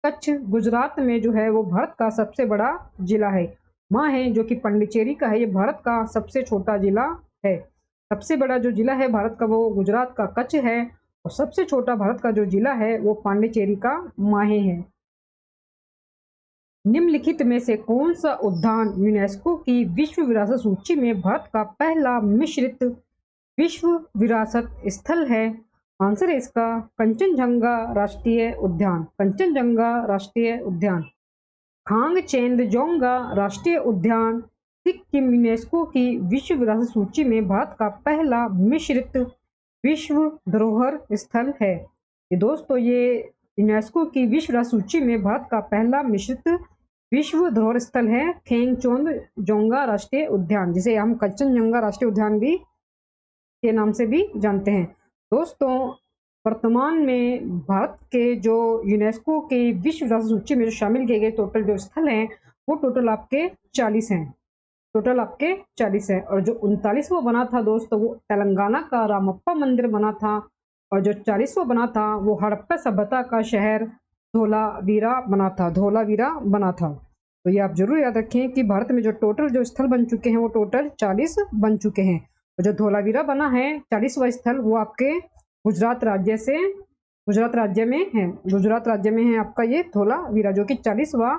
कच्छ गुजरात में जो है वो भारत का सबसे बड़ा जिला है। माहे जो कि पांडिचेरी का है, ये भारत का सबसे छोटा जिला है। सबसे बड़ा जो जिला है भारत का वो गुजरात का कच्छ है और सबसे छोटा भारत का जो जिला है वो पांडिचेरी का माहे है। निम्नलिखित में से कौन सा उद्यान यूनेस्को की विश्व विरासत सूची में भारत का पहला मिश्रित विश्व विरासत स्थल है? आंसर है इसका कंचनजंगा राष्ट्रीय उद्यान। कंचनजंगा राष्ट्रीय उद्यान। खांगचेंदजोंगा राष्ट्रीय उद्यान सिक्किम यूनेस्को की विश्व विरासत सूची में भारत का पहला मिश्रित विश्व धरोहर स्थल है। ये दोस्तों, ये यूनेस्को की विश्व विरासत सूची में भारत का पहला मिश्रित विश्व धरोहर स्थल है खेंगचेंदजोंगा राष्ट्रीय उद्यान, जिसे हम कंचनजंगा राष्ट्रीय उद्यान भी के नाम से भी जानते हैं। दोस्तों, वर्तमान में भारत के जो यूनेस्को की विश्व विरासत सूची में जो शामिल किए गए टोटल जो स्थल हैं वो टोटल आपके 40 हैं। टोटल आपके 40 हैं और जो 39वां बना था दोस्तों वो तेलंगाना का रामप्पा मंदिर बना था और जो 40वां बना था वो हड़प्पा सभ्यता का शहर धोलावीरा बना था। धोलावीरा बना था। तो ये आप जरूर याद रखें कि भारत में जो टोटल जो स्थल बन चुके हैं वो टोटल 40 बन चुके हैं। जो धोलावीरा बना है 40वां स्थल वो आपके गुजरात राज्य में है। गुजरात राज्य में है आपका ये धोलावीरा, जो कि 40वां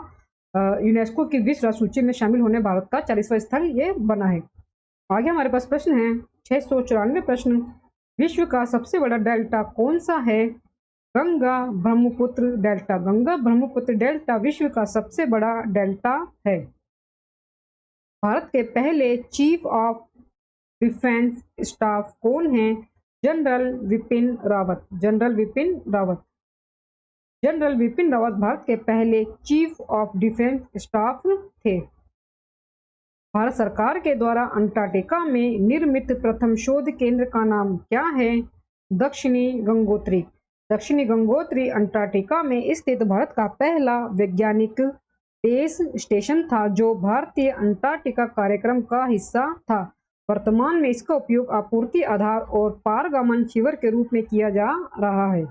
यूनेस्को की विश्व सूची में शामिल होने भारत का 40वां स्थल ये बना है। आगे हमारे पास प्रश्न है 694 प्रश्न। विश्व का सबसे बड़ा डेल्टा कौन सा है? गंगा ब्रह्मपुत्र डेल्टा। गंगा ब्रह्मपुत्र डेल्टा विश्व का सबसे बड़ा डेल्टा है। भारत के पहले चीफ ऑफ डिफेंस स्टाफ कौन है? General Vipin Rawat. General Vipin Rawat. General Vipin Rawat Bharat के पहले चीफ ऑफ डिफेंस स्टाफ थे। भारत सरकार के द्वारा अंटार्कटिका में निर्मित प्रथम शोध केंद्र का नाम क्या है? दक्षिणी गंगोत्री। दक्षिणी गंगोत्री अंटार्कटिका में स्थित भारत का पहला वैज्ञानिक बेस स्टेशन था, जो भारतीय अंटार्कटिका कार्यक्रम का हिस्सा था। वर्तमान में इसका उपयोग आपूर्ति आधार और पारगमन शिविर के रूप में किया जा रहा है।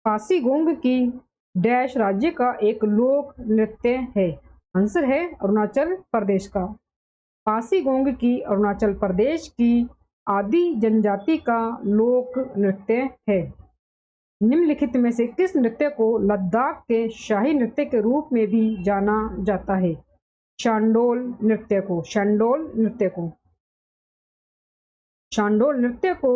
पासीगोंग की डैश राज्य का एक लोक नृत्य है। आंसर है अरुणाचल प्रदेश का। पासीगोंग की अरुणाचल प्रदेश की आदि जनजाति का लोक नृत्य है। निम्नलिखित में से किस नृत्य को लद्दाख के शाही नृत्य के रूप में भी जाना जाता है? शांडोल नृत्य को। शांडोल नृत्य को। शांडोल नृत्य को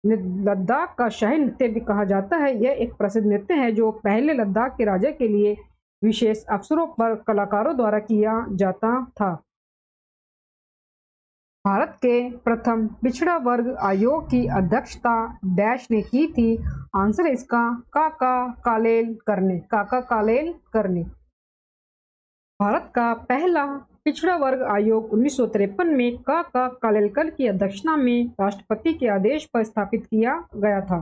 लद्दाख का शाही नृत्य भी कहा जाता है। यह एक प्रसिद्ध नृत्य है जो पहले लद्दाख के राजा के लिए विशेष अवसरों पर कलाकारों द्वारा किया जाता था। भारत के प्रथम पिछड़ा वर्ग आयोग की अध्यक्षता डैश ने की थी। आंसर है इसका काका कालेल करने। काका कालेल करने। भारत का पहला पिछड़ा वर्ग आयोग 1953 में काका कालेलकर की अध्यक्षता में राष्ट्रपति के आदेश पर स्थापित किया गया था।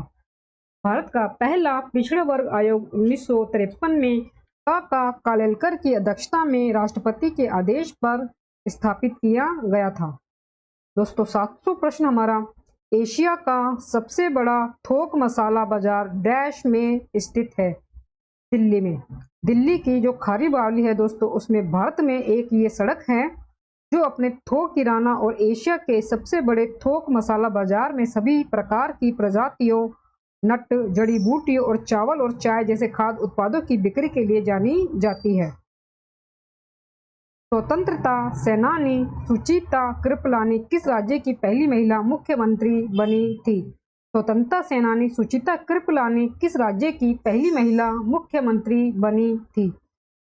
भारत का पहला पिछड़ा वर्ग आयोग 1953 में काका कालेलकर की अध्यक्षता में राष्ट्रपति के आदेश पर स्थापित किया गया था। दोस्तों 700 प्रश्न हमारा। एशिया का सबसे बड़ा थोक मसाला बाजार डैश में स्थित है? दिल्ली में। दिल्ली की जो खारी बावली है दोस्तों, उसमें भारत में एक ये सड़क है जो अपने थोक किराना और एशिया के सबसे बड़े थोक मसाला बाजार में सभी प्रकार की प्रजातियों, नट, जड़ी बूटियों और चावल और चाय जैसे खाद्य उत्पादों की बिक्री के लिए जानी जाती है। स्वतंत्रता सेनानी सुचिता कृपलानी किस राज्य की पहली महिला मुख्यमंत्री बनी थी? स्वतंत्रता सेनानी सुचिता कृपलानी किस राज्य की पहली महिला मुख्यमंत्री बनी थी?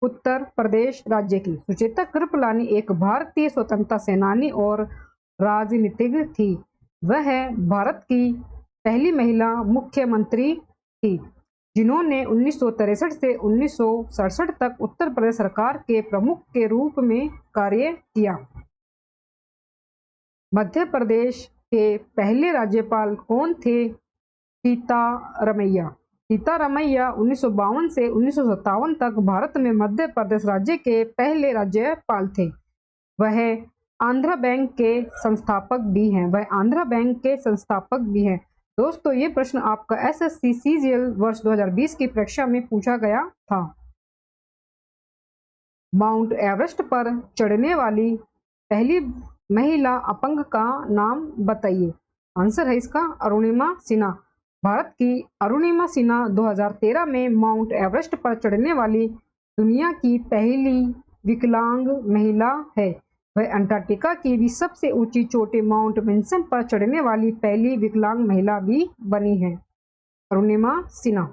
उत्तर प्रदेश राज्य की। सुचिता कृपलानी एक भारतीय स्वतंत्रता सेनानी और राजनीतिज्ञ थी। वह भारत की पहली महिला मुख्यमंत्री थी जिन्होंने 1963 से 1967 तक उत्तर प्रदेश सरकार के प्रमुख के रूप में कार्य किया। मध्य प्रदेश के पहले राज्यपाल कौन थे? सीतारमैया। सीतारमैया 1952 से 1957 तक भारत में मध्य प्रदेश राज्य के पहले राज्यपाल थे। वह आंध्रा बैंक के संस्थापक भी हैं। दोस्तों ये प्रश्न आपका एसएससी सीजीएल वर्ष 2020 की परीक्षा में पूछा गया था। माउंट एवरेस्ट पर चढ़ने वाली पहली महिला अपंग का नाम बताइए। आंसर है इसका अरुणिमा सिन्हा। भारत की अरुणिमा सिन्हा 2013 में माउंट एवरेस्ट पर चढ़ने वाली दुनिया की पहली विकलांग महिला है। वह अंटार्कटिका की भी सबसे ऊंची चोटी माउंट विन्सन पर चढ़ने वाली पहली विकलांग महिला भी बनी है, अरुणिमा सिन्हा।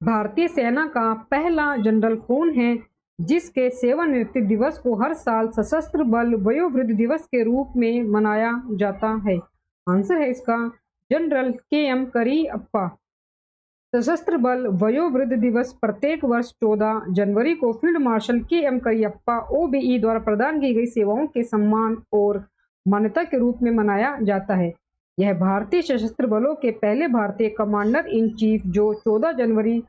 भारतीय सेना का पहला जनरल कौन है जिसके सेवानिवृत्ति दिवस को हर साल सशस्त्र बल वयोवृद्ध दिवस के रूप में मनाया जाता है? आंसर है इसका जनरल के.एम. करियप्पा। सशस्त्र बल वयोवृद्ध दिवस प्रत्येक वर्ष 14 जनवरी को field marshal KM. Cariappa OBE द्वारा प्रदान की गई सेवाओं के सम्मान और मान्यता के रूप में मनाया जाता है। यह भारतीय सशस्त्र बलों के पहले भारतीय कमांडर इन चीफ जो 14 जनवरी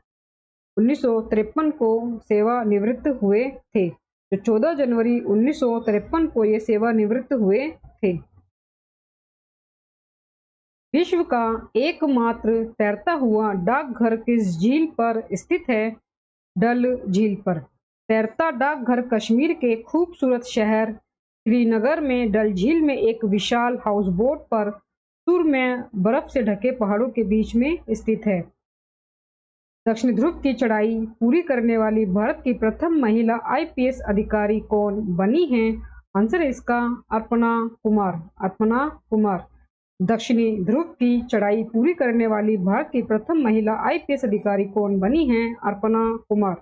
1953 को सेवानिवृत्त हुए थे। 14 जनवरी 1953 को ये सेवानिवृत्त हुए थे। विश्व का एकमात्र तैरता हुआ डाकघर किस झील पर स्थित है? डल झील पर। तैरता डाकघर कश्मीर के खूबसूरत शहर श्रीनगर में डल झील में एक विशाल हाउसबोट पर सुर में बर्फ से ढके पहाड़ों के बीच में स्थित है। दक्षिण ध्रुव की चढ़ाई पूरी करने वाली भारत की प्रथम महिला आईपीएस अधिकारी कौन बनी है? आंसर है इसका अर्पणा कुमार। अर्पणा कुमार दक्षिणी ध्रुव की चढ़ाई पूरी करने वाली भारत की प्रथम महिला आईपीएस अधिकारी कौन बनी है? अर्पणा कुमार।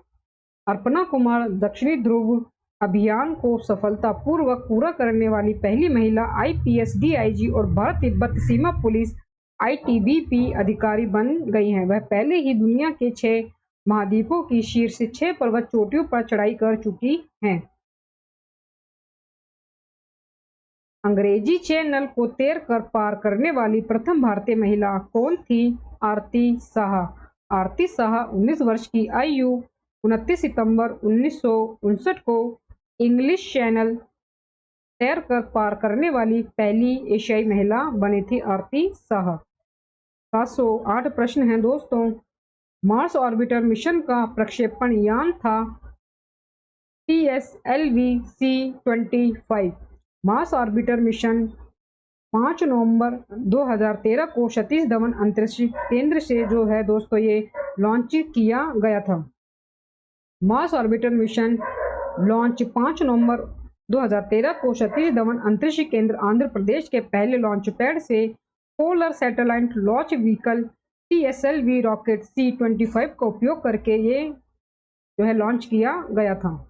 अर्पणा कुमार दक्षिणी ध्रुव अभियान को सफलतापूर्वक पूरा करने वाली पहली महिला आईपीएस डीआईजी और भारत तिब्बत सीमा पुलिस आईटीबीपी अधिकारी बन गई हैं। वह पहले ही दुनिया के 6 महाद्वीपों की शीर्ष 6 पर्वत चोटियों पर चढ़ाई कर चुकी हैं। अंग्रेजी चैनल को तैर कर पार करने वाली प्रथम भारतीय महिला कौन थी? आरती शाह। आरती शाह 19 वर्ष की आयु 29 सितंबर 1959 को इंग्लिश चैनल तैर कर पार करने वाली पहली एशियाई महिला बनी थी आरती शाह। 708 प्रश्न हैं दोस्तों। मार्स ऑर्बिटर मिशन का प्रक्षेपण यान था PSLV-C-25। मार्स ऑर्बिटर मिशन 5 नवंबर 2013 को सतीश धवन अंतरिक्ष केंद्र से जो है दोस्तों ये लॉन्च किया गया था। मार्स ऑर्बिटर मिशन लॉन्च 5 नवंबर 2013 को सतीश धवन अंतरिक्ष केंद्र आंध्र प्रदेश के पहले लॉन्च पैड से polar satellite launch vehicle PSLV rocket C-25 का उपयोग करके ये जो है लॉन्च किया गया था।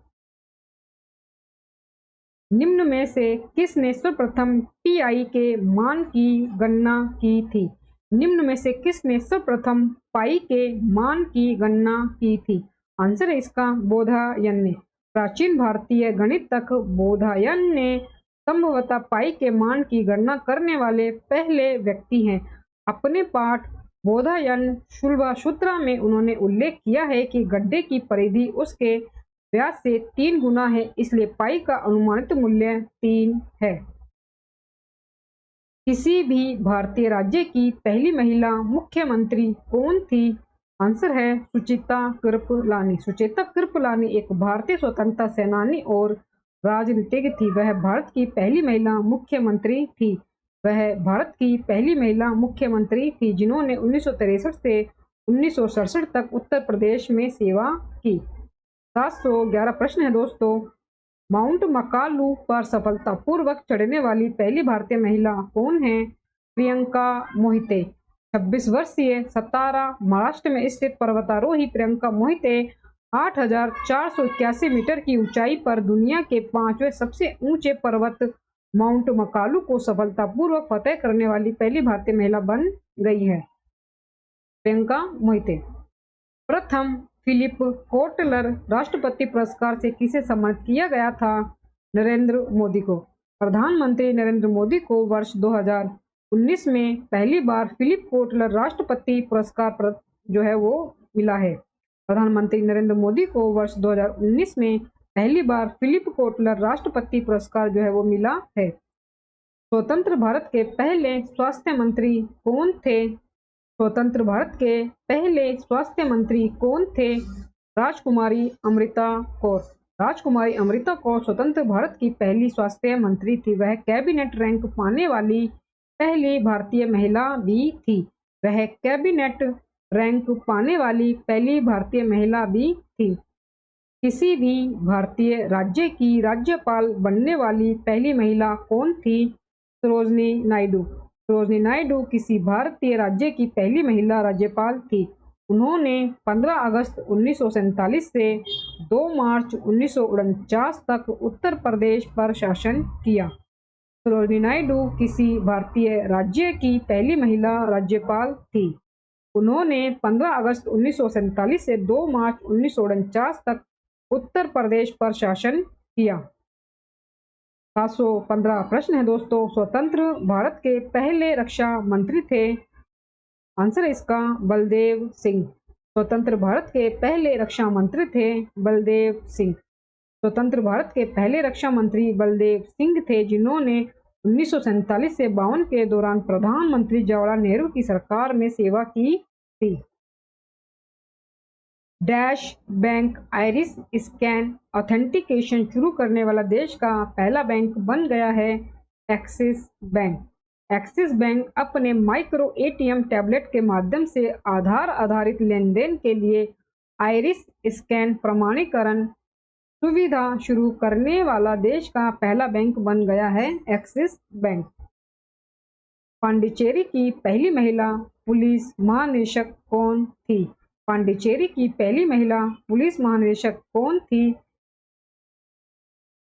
निम्न में से किसने सर्वप्रथम पाई के मान की गणना की थी? निम्न में से किसने सर्वप्रथम पाई के मान की गणना की थी? आंसर है इसका बोधायन ने। प्राचीन भारतीय गणितज्ञ बोधायन ने संभवतः पाई के मान की गणना करने वाले पहले व्यक्ति हैं। अपने पाठ बोधायन शुल्बासूत्र में उन्होंने उल्लेख किया है कि गड्ढे की परिधि उसके व्यास से 3 गुना है, इसलिए पाई का अनुमानित मूल्य 3 है। किसी भी भारतीय राज्य की पहली महिला मुख्यमंत्री कौन थी? आंसर है सुचेता कृपलानी। सुचेता कृपलानी एक भारतीय स्वतंत्रता सेनानी और राजनीतिज्ञ थी। वह भारत की पहली महिला मुख्यमंत्री थी। वह भारत की पहली महिला मुख्यमंत्री थी जिन्होंने 1963 से 1967 तक उत्तर प्रदेश में सेवा की। 711 प्रश्न है दोस्तों। माउंट मकालू पर सफलतापूर्वक चढ़ने वाली पहली भारतीय महिला कौन है? प्रियंका मोहिते। 26 वर्षीय सतारा महाराष्ट्र में स्थित पर्वतारोही प्रियंका मोहिते 8,481 मीटर की ऊंचाई पर दुनिया के 5वें सबसे ऊंचे पर्वत माउंट मकालू को सफलतापूर्वक फतेह करने वाली पहली भारतीय महिला बन गई है। प्रियंका मोहिते। प्रथम फिलिप कोटलर राष्ट्रपति पुरस्कार से किसे सम्मानित किया गया था? नरेंद्र मोदी को। प्रधानमंत्री नरेंद्र मोदी को वर्ष 2019 में पहली बार फिलिप कोटलर राष्ट्रपति पुरस्कार पर जो है वो मिला है। प्रधानमंत्री नरेंद्र मोदी को वर्ष 2019 में पहली बार फिलिप कोटलर राष्ट्रपति पुरस्कार जो है वो मिला है। स्वतंत्र भारत के पहले स्वास्थ्य मंत्री कौन थे? स्वतंत्र भारत के पहले स्वास्थ्य मंत्री कौन थे? राजकुमारी अमृता कौर। राजकुमारी अमृता कौर स्वतंत्र भारत की पहली स्वास्थ्य मंत्री थी। वह कैबिनेट रैंक पाने वाली पहली भारतीय महिला भी थी। वह कैबिनेट रैंक पाने वाली पहली भारतीय महिला भी थी। किसी भी भारतीय राज्य की राज्यपाल बनने वाली पहली महिला कौन थी? सरोजनी नायडू। सरोजनी नायडू किसी भारतीय राज्य की पहली महिला राज्यपाल थी। उन्होंने 15 अगस्त 1947 से 2 मार्च 1949 तक उत्तर प्रदेश पर शासन किया। सरोजनी नायडू किसी भारतीय राज्य की पहली महिला राज्यपाल थी। उन्होंने 15 अगस्त 1947 से 2 मार्च 1949 तक उत्तर प्रदेश पर शासन किया। 715 प्रश्न है दोस्तों। स्वतंत्र भारत के पहले रक्षा मंत्री थे। आंसर इसका बलदेव सिंह। स्वतंत्र भारत के पहले रक्षा मंत्री थे बलदेव सिंह। स्वतंत्र भारत के पहले रक्षा मंत्री बलदेव सिंह थे जिन्होंने 1947 से 52 के दौरान प्रधानमंत्री जवाहरलाल नेहरू की सरकार में सेवा की थी। Dash bank iris scan authentication शुरू करने वाला देश का पहला बैंक बन गया है एक्सिस बैंक। एक्सिस बैंक अपने माइक्रो एटीएम टैबलेट के माध्यम से आधार आधारित लेनदेन के लिए आइरिस स्कैन प्रमाणीकरण सुविधा शुरू करने वाला देश का पहला बैंक बन गया है एक्सिस बैंक। पांडिचेरी की पहली महिला पुलिस महानिदेशक कौन थी? पांडिचेरी की पहली महिला पुलिस महानिदेशक कौन थी?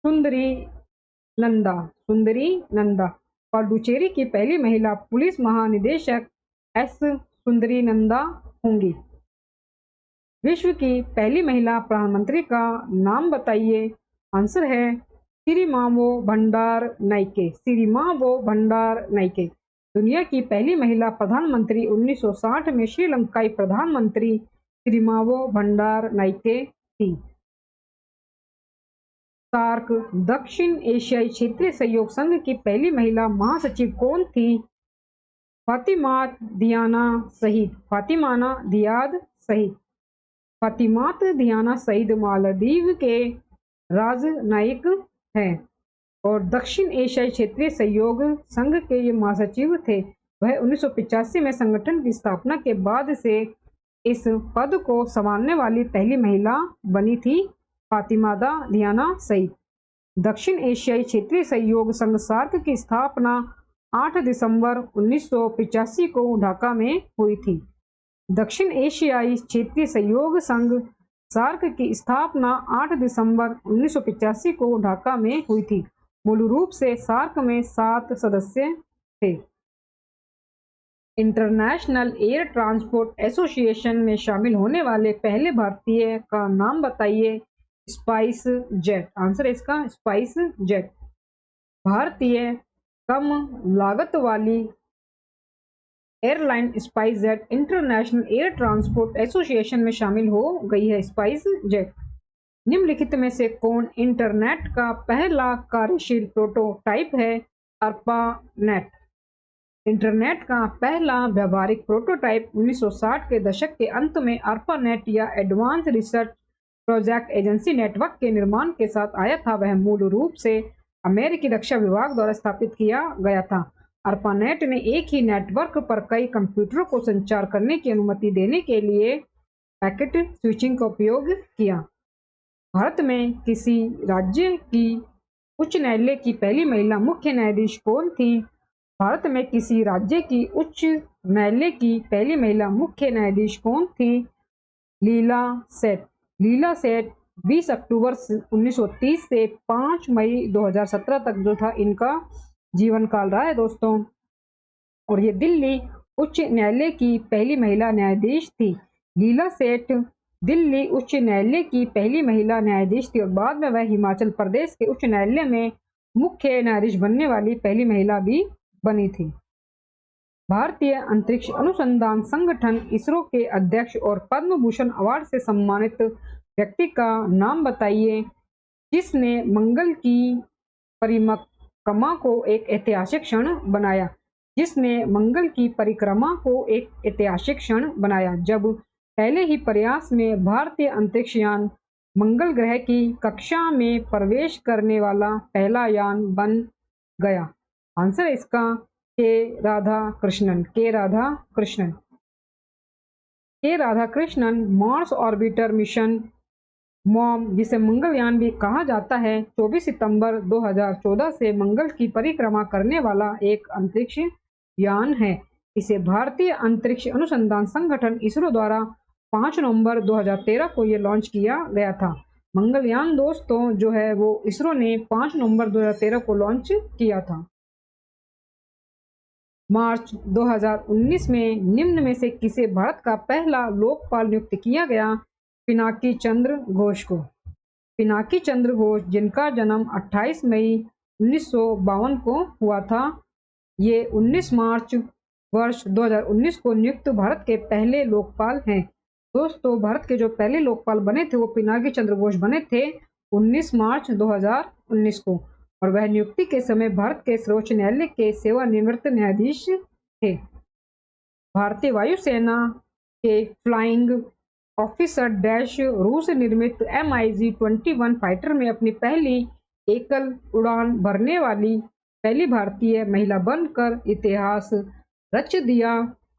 सुंदरी नंदा। सुंदरी नंदा। पांडिचेरी की पहली महिला पुलिस महानिदेशक एस सुंदरी नंदा होंगी। विश्व की पहली महिला प्रधानमंत्री का नाम बताइए। आंसर है सिरिमावो भंडार नाइके। सिरिमावो भंडार नाइके। दुनिया की पहली महिला प्रधानमंत्री 1960 में श्रीलंकाई प्रधानमंत्री सिरिमावो भंडार नाइके थी। सार्क दक्षिण एशियाई क्षेत्रीय सहयोग संघ की पहली महिला महासचिव कौन थी? फातिमात दियाना सईद। फातिमाना दियाद सईद। फातिमात दियाना सईद मालदीव के राजनयिक हैं और दक्षिण एशियाई क्षेत्रीय सहयोग संघ के ये महासचिव थे। वह 1985 में संगठन की स्थापना के बाद से इस पद को संभालने वाली पहली महिला बनी थी फातिमादा दियाना सईद। दक्षिण एशियाई क्षेत्रीय सहयोग संघ सार्क की स्थापना 8 दिसंबर 1985 को ढाका में हुई थी। दक्षिण एशियाई क्षेत्रीय सहयोग संघ सार्क की स्थापना 8 दिसंबर 1985 को ढाका में हुई थी। मूल रूप से सार्क में 7 सदस्य थे। इंटरनेशनल एयर ट्रांसपोर्ट एसोसिएशन में शामिल होने वाले पहले भारतीय का नाम बताइए। Spice jet. आंसर इसका स्पाइस जेट। भारतीय कम लागत वाली airline spice jet international air transport association में शामिल हो गई है। Spice jet. निम्नलिखित में से कौन इंटरनेट का पहला कार्यशील प्रोटोटाइप है? अर्पानेट। इंटरनेट का पहला व्यावहारिक प्रोटोटाइप 1960 के दशक के अंत में अर्पानेट या advance research project agency network के निर्माण के साथ आया था। वह मूल रूप से अमेरिकी रक्षा विभाग द्वारा स्थापित किया गया था। अर्पानेट ने एक ही नेटवर्क पर कई कंप्यूटरों को संचार करने की अनुमति देने के लिए पैकेट स्विचिंग का उपयोग किया। भारत में किसी राज्य की उच्च न्यायालय की पहली महिला मुख्य न्यायाधीश कौन थी? भारत में किसी राज्य की उच्च न्यायालय की पहली महिला मुख्य न्यायाधीश कौन थी? लीला सेठ। लीला सेठ 20 अक्टूबर 1930 से 5 मई 2017 तक जो था इनका जीवन काल रहा है दोस्तों। और ये दिल्ली उच्च न्यायालय की पहली महिला न्यायाधीश थी। लीला सेठ दिल्ली उच्च न्यायालय की पहली महिला न्यायाधीश थी और बाद में वह हिमाचल प्रदेश के उच्च न्यायालय में मुख्य न्यायाधीश बनने वाली पहली महिला भी बनी थी। भारतीय अंतरिक्ष अनुसंधान संगठन इसरो के अध्यक्ष और पद्म भूषण अवार्ड से सम्मानित व्यक्ति का नाम बताइए जिसने मंगल की परिक्रमा को एक ऐतिहासिक क्षण बनाया। जिसने मंगल की परिक्रमा को एक ऐतिहासिक क्षण बनाया जब पहले ही प्रयास में भारतीय अंतरिक्ष यान मंगल ग्रह की कक्षा में प्रवेश करने वाला पहला यान बन गया। आंसर इसका के राधा कृष्णन। के राधा कृष्णन। के Radha Krishnan Mars orbiter mission mom जिसे मंगलयान भी कहा जाता है 24 सितंबर 2014 से मंगल की परिक्रमा करने वाला एक अंतरिक्ष यान है। इसे भारतीय अंतरिक्ष अनुसंधान संगठन इसरो द्वारा 5 नवंबर 2013 को ये लॉन्च किया गया था। मंगलयान दोस्तों जो है वो इसरो ने 5 नवंबर 2013 को लॉन्च किया था। मार्च 2019 में निम्न में से किसे भारत का पहला लोकपाल नियुक्त किया गया? पिनाकी चंद्र घोष को। पिनाकी चंद्र घोष जिनका जन्म 28 मई 1952 को हुआ था, ये 19 मार्च वर्ष 2019 को नियुक्त भारत के पहले लोकपाल हैं। दोस्तों भारत के जो पहले लोकपाल बने थे वो पिनाकी चंद्र घोष बने थे 19 मार्च 2019 को और वह नियुक्ति के समय भारत के सर्वोच्च न्यायालय के सेवानिवृत्त न्यायाधीश थे। भारतीय वायुसेना के फ्लाइंग ऑफिसर डैश रूस निर्मित MiG-21 फाइटर में अपनी पहली एकल उड़ान भरने वाली पहली भारतीय महिला बनकर इतिहास रच दिया?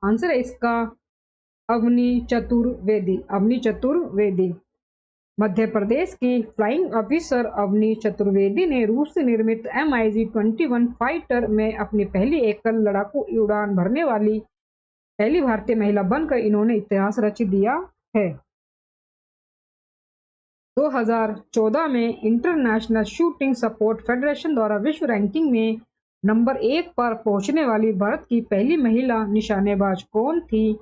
आंसर है इसका अवनी चतुर्वेदी। अवनी चतुर्वेदी। मध्य प्रदेश की फ्लाइंग ऑफिसर अवनी चतुर्वेदी ने रूस निर्मित MiG-21 फाइटर में अपनी पहली एकल लड़ाकू उड़ान भरने वाली पहली भारतीय महिला बनकर इन्होंने इतिहास रच दिया है। 2014 में इंटरनेशनल शूटिंग सपोर्ट फेडरेशन द्वारा विश्व रैंकिंग में नंबर 1 पर पहुंचने वाली भारत की पहली महिला निशानेबाज कौन थी?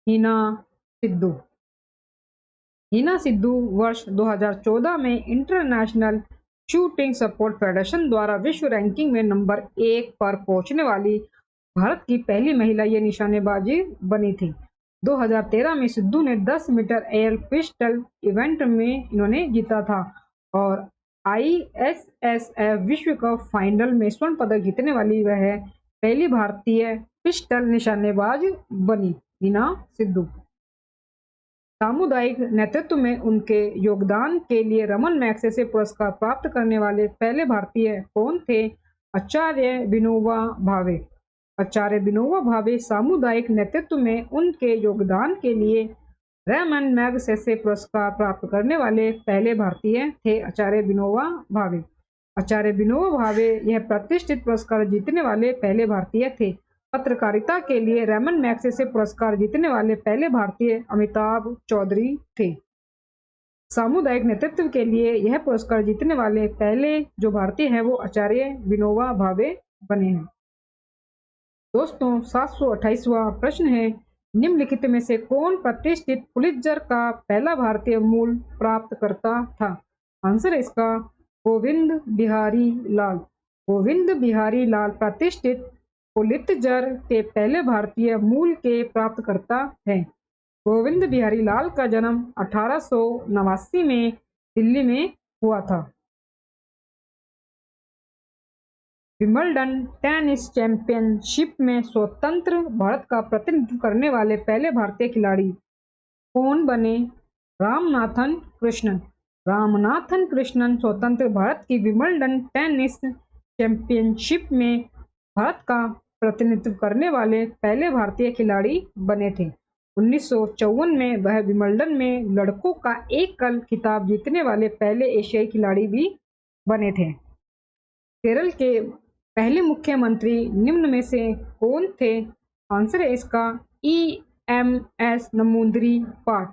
हिना सिद्धू। हिना सिद्धू वर्ष 2014 में इंटरनेशनल शूटिंग सपोर्ट फेडरेशन द्वारा विश्व रैंकिंग में नंबर 1 पर पहुंचने वाली भारत की पहली महिला ये निशानेबाजी बनी थी। 2013 में सिद्धू ने 10 मीटर एयर पिस्टल इवेंट में इन्होंने जीता था और ISSF विश्व कप फाइनल में स्वर्ण पदक जीतने वाली वह पहली भारतीय पिस्टल निशानेबाज बनी, हिना सिद्धू। सामुदायिक नेतृत्व में उनके योगदान के लिए रमन मैग्सेसे पुरस्कार प्राप्त करने वाले पहले भारतीय कौन थे? आचार्य विनोबा भावे। आचार्य विनोबा भावे सामुदायिक नेतृत्व में उनके योगदान के लिए रमन मैग्सेसे पुरस्कार प्राप्त करने वाले पहले भारतीय थे। आचार्य विनोबा भावे। आचार्य विनोबा भावे यह प्रतिष्ठित पुरस्कार जीतने वाले पहले भारतीय थे। पत्रकारिता के लिए रमन मैग्सेसे पुरस्कार जीतने वाले पहले भारतीय अमिताभ चौधरी थे। सामुदायिक नेतृत्व के लिए यह पुरस्कार जीतने वाले पहले जो भारतीय हैं वो आचार्य विनोबा भावे बने हैं। दोस्तों 728वां प्रश्न है, निम्नलिखित में से कौन प्रतिष्ठित पुलित्जर का पहला भारतीय मूल प्राप्त करता था? आंसर है इसका गोविंद बिहारी लाल। गोविंद बिहारी लाल प्रतिष्ठित पुलित्जर के पहले भारतीय मूल के प्राप्तकर्ता हैं। गोविंद बिहारी लाल का जन्म 1889 में दिल्ली में हुआ था। विंबलडन टेनिस चैंपियनशिप में स्वतंत्र भारत का प्रतिनिधित्व करने वाले पहले भारतीय खिलाड़ी कौन बने? रामनाथन कृष्णन। रामनाथन कृष्णन स्वतंत्र भारत की विंबलडन टेनिस चैंपियनशिप में भारत का प्रतिनिधित्व करने वाले पहले भारतीय खिलाड़ी बने थे। 1954 में वह विंबलडन में लड़कों का एकल खिताब जीतने वाले पहले एशियाई खिलाड़ी भी बने थे। केरल के पहले मुख्यमंत्री निम्न में से कौन थे? आंसर है इसका EMS नमूंद्री-पाट।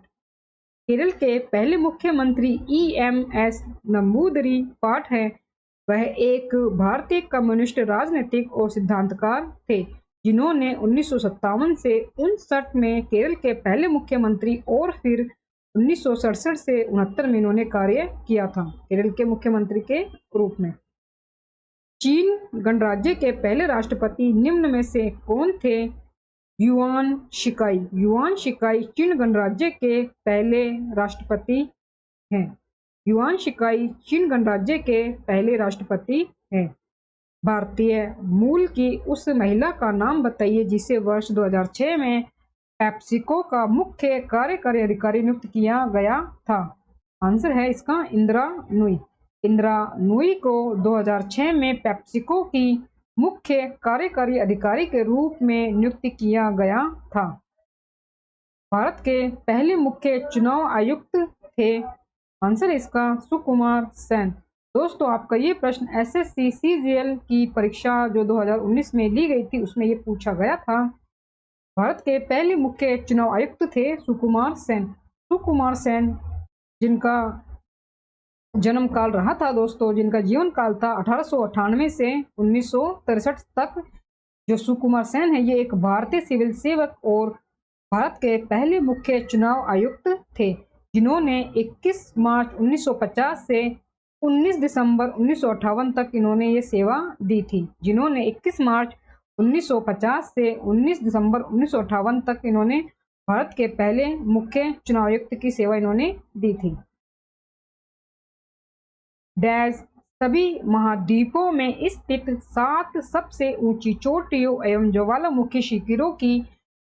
केरल के पहले मुख्यमंत्री EMS नमूंद्री-पाट है। वह एक भारतीय कम्युनिस्ट राजनीतिक और सिद्धांतकार थे जिन्होंने 1957 से 1959 में केरल के पहले मुख्यमंत्री और फिर 1967 से 1969 में इन्होंने कार्य किया था केरल के मुख्यमंत्री के रूप में। चीन गणराज्य के पहले राष्ट्रपति निम्न में से कौन थे? युआन शिकाई। युआन शिकाई चीन गणराज्य के पहले राष्ट्रपति हैं। युआन शिकाई चीन गणराज्य के पहले राष्ट्रपति हैं। भारतीय मूल की उस महिला का नाम बताइए जिसे वर्ष 2006 में पेप्सिको का मुख्य कार्यकारी अधिकारी नियुक्त किया गया था। आंसर है इसका इंदिरा नूई। इंदिरा नूई को 2006 में पेप्सिको की मुख्य कार्यकारी अधिकारी के रूप में नियुक्त किया गया था। भारत के पहले मुख्य चुनाव आयुक्त थे। आंसर इसका सुकुमार सेन। दोस्तों आपका ये प्रश्न SSC CGL की परीक्षा जो 2019 में ली गई थी उसमें ये पूछा गया था। भारत के पहले मुख्य चुनाव आयुक्त थे सुकुमार सेन। सुकुमार सेन जिनका जन्म काल रहा था दोस्तों, जिनका जीवन काल था 1898 से 1963 तक, जो सुकुमार सेन है ये एक भारतीय सिविल सेवक और भारत के पहले मुख्य चुनाव आयुक्त थे जिन्होंने 21 मार्च 1950 से 19 दिसंबर 1958 तक इन्होंने ये सेवा दी थी। जिन्होंने 21 मार्च 1950 से 19 दिसंबर 1958 तक इन्होंने भारत के पहले मुख्य चुनाव आयुक्त की सेवा इन्होंने दी थी। डैश सभी महाद्वीपों में स्थित 7 सबसे ऊंची चोटियों एवं ज्वालामुखी शिखरों की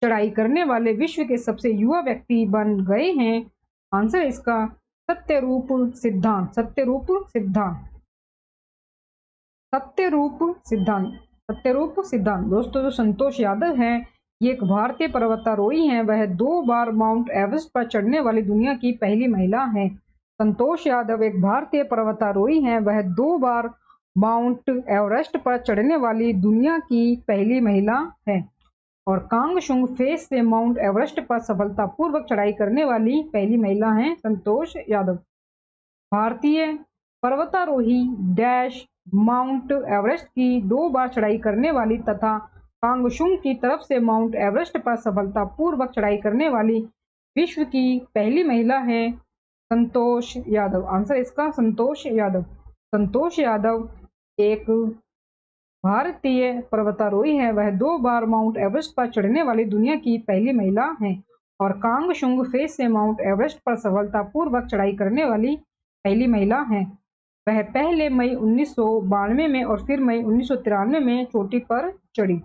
चढ़ाई करने वाले विश्व के सबसे युवा व्यक्ति बन गए हैं। आंसर है इसका सत्यरूप सिद्धांत। सत्यरूप सिद्धांत। सत्यरूप सिद्धांत। सत्यरूप सिद्धांत। दोस्तों, जो संतोष यादव है, ये एक भारतीय पर्वतारोही हैं। वह 2 बार माउंट एवरेस्ट पर चढ़ने वाली दुनिया की पहली महिला है। संतोष यादव एक भारतीय पर्वतारोही हैं। वह 2 बार माउंट एवरेस्ट पर चढ़ने वाली दुनिया की पहली महिला है। और कांगशुंग फेस से माउंट एवरेस्ट पर सफलतापूर्वक चढ़ाई करने वाली पहली महिला हैं संतोष यादव। भारतीय पर्वतारोही डैश माउंट एवरेस्ट की 2 बार चढ़ाई करने वाली तथा कांगशुंग की तरफ से माउंट एवरेस्ट पर सफलतापूर्वक चढ़ाई करने वाली विश्व की पहली महिला है संतोष यादव। आंसर इसका संतोष यादव। संतोष यादव एक भारतीय पर्वतारोही है। वह 2 बार माउंट एवरेस्ट पर चढ़ने वाली दुनिया की पहली महिला है और कांगशुंग फेस से माउंट एवरेस्ट पर सफलतापूर्वक चढ़ाई करने वाली पहली महिला है। वह पहले मई 1992 में और फिर मई 1993 में चोटी पर चढ़ी।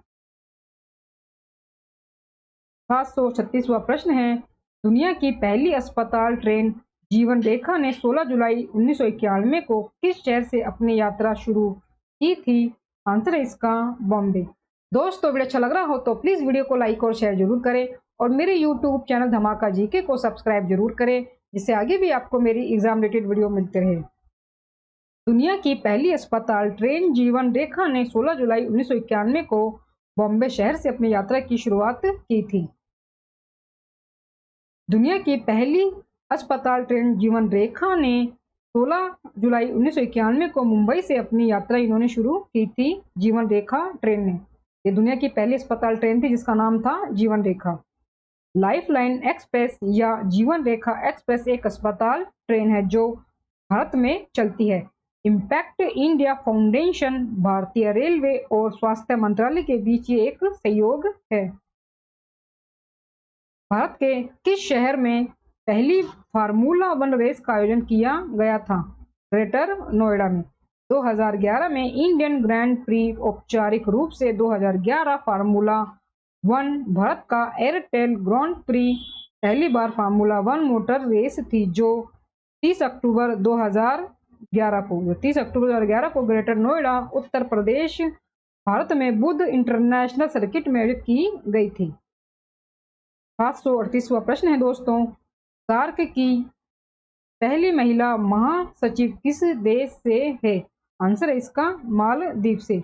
736वां प्रश्न है, दुनिया की पहली अस्पताल ट्रेन जीवन रेखा ने 16 जुलाई 1991 को किस शहर से अपनी यात्रा शुरू की थी? आंसर है इसका बॉम्बे। दोस्तों, वीडियो अच्छा लग रहा हो तो प्लीज वीडियो को लाइक और शेयर जरूर करें और मेरे यूट्यूब चैनल धमाका जीके को सब्सक्राइब जरूर करें, जिससे आगे भी आपको मेरी एग्जाम रिलेटेड वीडियो मिलते रहे। दुनिया की पहली अस्पताल ट्रेन जीवन रेखा ने 16 जुलाई 1991 को बॉम्बे शहर से अपनी यात्रा की शुरुआत की थी। दुनिया की पहली अस्पताल ट्रेन जीवन रेखा ने 16 जुलाई 1991 को मुंबई से अपनी यात्रा इन्होंने शुरू की थी। जीवन रेखा ट्रेन ने, ये दुनिया की पहली अस्पताल ट्रेन थी जिसका नाम था जीवन रेखा। लाइफलाइन एक्सप्रेस या जीवन रेखा एक्सप्रेस एक अस्पताल ट्रेन है जो भारत में चलती है। इम्पैक्ट इंडिया फाउंडेशन, भारतीय रेलवे और स्वास्थ्य मंत्रालय के बीच ये एक सहयोग है। भारत के किस शहर में पहली फार्मूला 1 रेस का आयोजन किया गया था? ग्रेटर नोएडा में। 2011 में इंडियन ग्रैंड प्री औपचारिक रूप से 2011 फार्मूला 1 भारत का एयरटेल ग्रैंड प्री पहली बार फार्मूला 1 मोटर रेस थी जो 30 अक्टूबर 2011 को ग्रेटर नोएडा उत्तर प्रदेश भारत में बुद्ध इंटरनेशनल सर्किट में आयोजित की गई थी। 738वां प्रश्न है दोस्तों, सार्क की पहली महिला महासचिव किस देश से है? आंसर है इसका मालदीव से।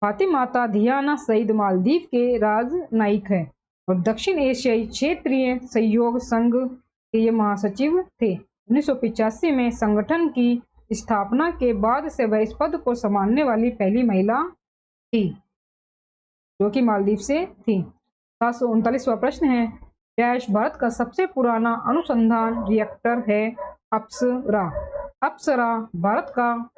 फातिमाता धियाना सईद मालदीव के राजनयिक है और दक्षिण एशियाई क्षेत्रीय सहयोग संघ के ये महासचिव थे। 1985 में संगठन की स्थापना के बाद से वह इस पद को संभालने वाली पहली महिला थी जो कि मालदीव से थी। 739वां प्रश्न है, डैश भारत का सबसे पुराना अनुसंधान रिएक्टर है? अप्सरा। अप्सरा भारत का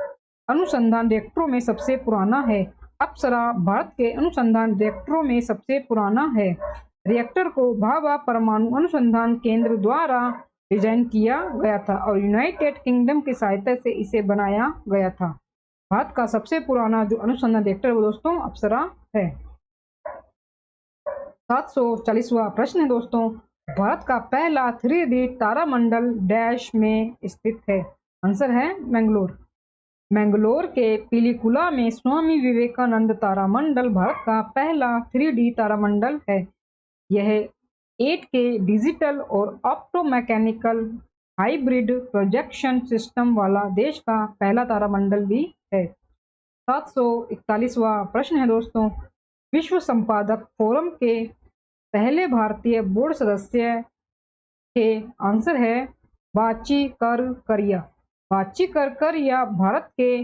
अनुसंधान रिएक्टरों में सबसे पुराना है। अप्सरा भारत के अनुसंधान रिएक्टरों में सबसे पुराना है। रिएक्टर को भाभा परमाणु अनुसंधान केंद्र द्वारा डिजाइन किया गया था और यूनाइटेड किंगडम की सहायता से इसे बनाया गया था। भारत का सबसे पुराना जो अनुसंधान रिएक्टर वो दोस्तों अप्सरा है। 740वां प्रश्न है दोस्तों, भारत का पहला 3D तारामंडल डैश में स्थित है? आंसर है मैंगलोर। मैंगलोर के पिलिकुला में स्वामी विवेकानंद तारामंडल भारत का पहला 3D तारामंडल है। यह 8K डिजिटल और ऑप्टोमैकेनिकल हाइब्रिड प्रोजेक्शन सिस्टम वाला देश का पहला तारामंडल भी है। 741वां प्रश्न है दोस्तों, विश्व संपादक फोरम के पहले भारतीय बोर्ड सदस्य के? आंसर है बाची करकरिया। बाची करकरिया भारत के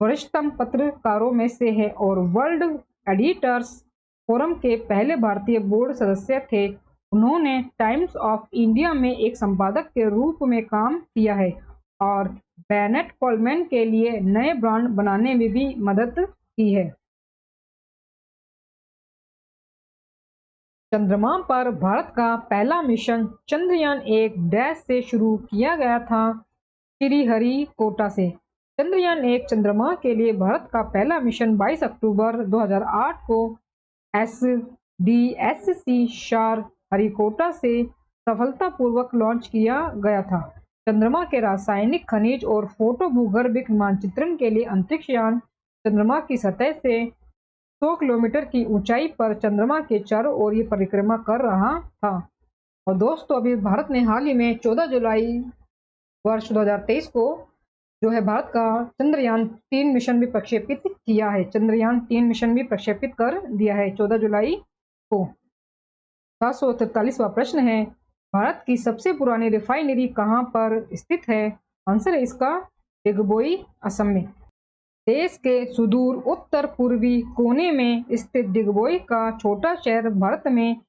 वरिष्ठतम पत्रकारों में से है और वर्ल्ड एडिटर्स फोरम के पहले भारतीय बोर्ड सदस्य थे। उन्होंने टाइम्स ऑफ इंडिया में एक संपादक के रूप में काम किया है और बेनेट कोलमैन के लिए नए ब्रांड बनाने में भी मदद की है। चंद्रमा पर भारत का पहला मिशन चंद्रयान-1 डैश से शुरू किया गया था? श्रीहरिकोटा से। चंद्रयान-1 चंद्रमा के लिए भारत का पहला मिशन 22 अक्टूबर 2008 को SDSC श्रीहरिकोटा से सफलतापूर्वक लॉन्च किया गया था। चंद्रमा के रासायनिक, खनिज और फोटो भूगर्भिक मानचित्रण के लिए अंतरिक्ष यान चंद्रमा की सतह से 100 किलोमीटर की ऊंचाई पर चंद्रमा के चारों ओर ये परिक्रमा कर रहा था। और दोस्तों, अभी भारत ने हाल ही में 14 जुलाई वर्ष 2023 को जो है भारत का चंद्रयान-3 मिशन भी प्रक्षेपित किया है। चंद्रयान-3 मिशन भी प्रक्षेपित कर दिया है 14 जुलाई को। 743वां प्रश्न है, भारत की सबसे पुरानी रिफाइनरी कहाँ पर स्थित है? आंसर है इसका डिगबोई, असम में। देश के सुदूर उत्तर पूर्वी कोने में स्थित डिगबोई का छोटा शहर भारत में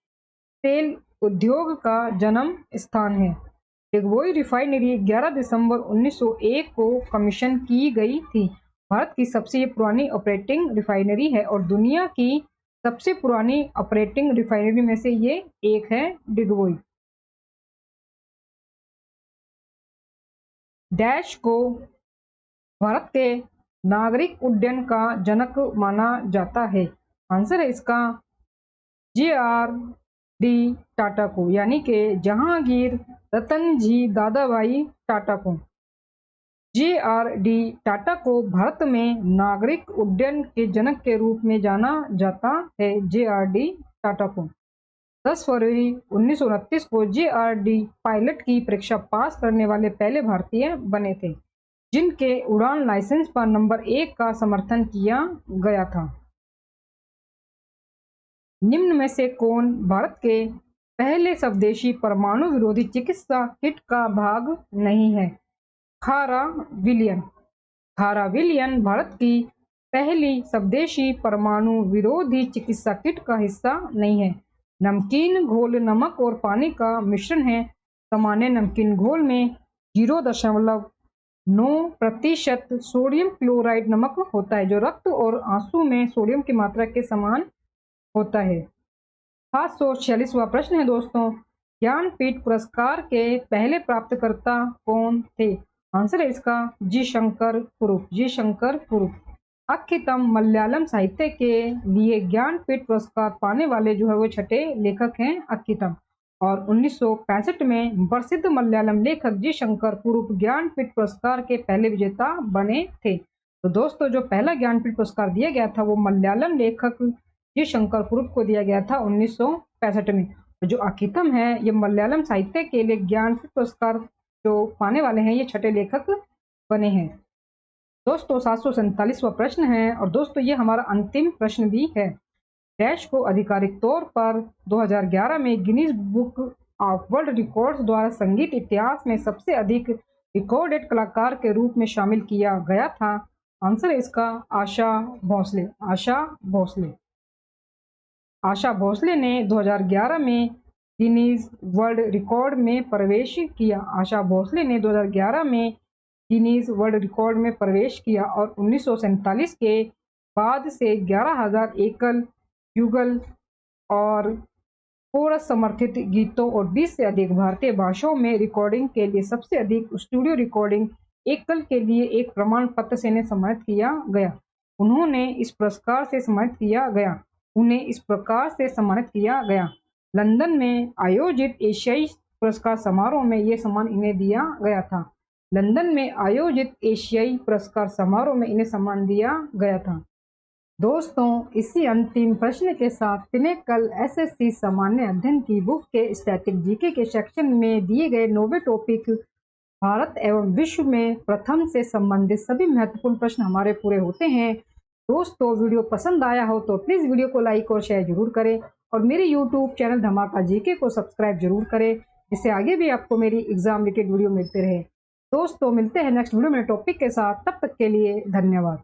तेल उद्योग का जन्म स्थान है। डिगबोई रिफाइनरी 11 दिसंबर 1901 को कमीशन की गई थी। भारत की सबसे पुरानी ऑपरेटिंग रिफाइनरी है और दुनिया की सबसे पुरानी ऑपरेटिंग रिफाइनरी में से ये एक है डिगबोई। डैश को भारत के नागरिक उड्डयन का जनक माना जाता है? आंसर है इसका जे.आर.डी. टाटा को, यानी कि जहांगीर रतनजी दादाभाई टाटा को। जे.आर.डी. टाटा को भारत में नागरिक उड्डयन के जनक के रूप में जाना जाता है। जे.आर.डी. टाटा को 10 फरवरी 1929 को जे.आर.डी. पायलट की परीक्षा पास करने वाले पहले भारतीय बने थे, जिनके उड़ान लाइसेंस पर नंबर 1 का समर्थन किया गया था। निम्न में से कौन भारत के पहले स्वदेशी परमाणु विरोधी चिकित्सा किट का भाग नहीं है? खाराविलियन। खाराविलियन भारत की पहली स्वदेशी परमाणु विरोधी चिकित्सा किट का हिस्सा नहीं है। नमकीन घोल नमक और पानी का मिश्रण है। सामान्य नमकीन घोल में 0.9% सोडियम क्लोराइड नमक होता है, जो रक्त और आंसू में सोडियम की मात्रा के समान होता है। 746वां प्रश्न है दोस्तों, ज्ञानपीठ पुरस्कार के पहले प्राप्तकर्ता कौन थे? आंसर है इसका जी शंकर कुरुप। जी शंकर कुरुप। अक्कीतम मलयालम साहित्य के लिए ज्ञानपीठ पुरस्कार पाने वाले जो है वो छठे लेखक हैं अक्कीतम। और 1965 में प्रसिद्ध मलयालम लेखक जी शंकर कुरुप ज्ञानपीठ पुरस्कार के पहले विजेता बने थे। तो दोस्तों, जो पहला ज्ञानपीठ पुरस्कार दिया गया था वो मलयालम लेखक जी शंकर कुरुप को दिया गया था 1965 में। तो जो अक्कीतम है ये मलयालम साहित्य के लिए ज्ञानपीठ पुरस्कार जो पाने वाले हैं ये छठे लेखक बने हैं। दोस्तों, 747वां प्रश्न है और दोस्तों ये हमारा अंतिम प्रश्न भी है। डैश को आधिकारिक तौर पर 2011 में Guinness book of world records द्वारा संगीत इतिहास में सबसे अधिक रिकॉर्डेड कलाकार के रूप में शामिल किया गया था? आंसर है इसका आशा भोसले। आशा भोसले। आशा भोसले ने 2011 में गिनीज वर्ल्ड रिकॉर्ड में प्रवेश किया। आशा भोसले ने 2011 में गिनीज वर्ल्ड रिकॉर्ड में प्रवेश किया और 1947 के बाद से 11,000 एकल, युगल और कोरस समर्थित गीतों और 20 से अधिक भारतीय भाषाओं में रिकॉर्डिंग के लिए सबसे अधिक स्टूडियो रिकॉर्डिंग एकल के लिए एक प्रमाण पत्र से इन्हें सम्मानित किया गया। उन्हें इस प्रकार से सम्मानित किया गया। लंदन में आयोजित एशियाई पुरस्कार समारोह में यह सम्मान इन्हें दिया गया था। लंदन में आयोजित एशियाई पुरस्कार समारोह में इन्हें सम्मान दिया गया था। दोस्तों, इसी अंतिम प्रश्न के साथ पिनेकल एसएससी सामान्य अध्ययन की बुक के स्टैटिक जीके के सेक्शन में दिए गए 90 टॉपिक भारत एवं विश्व में प्रथम से संबंधित सभी महत्वपूर्ण प्रश्न हमारे पूरे होते हैं। दोस्तों, वीडियो पसंद आया हो तो प्लीज़ वीडियो को लाइक और शेयर जरूर करें और मेरे यूट्यूब चैनल धमाका जीके को सब्सक्राइब जरूर करें, जिससे आगे भी आपको मेरी एग्जाम रिलेटेड वीडियो मिलते रहे। दोस्तों, मिलते हैं नेक्स्ट वीडियो में टॉपिक के साथ। तब तक के लिए धन्यवाद।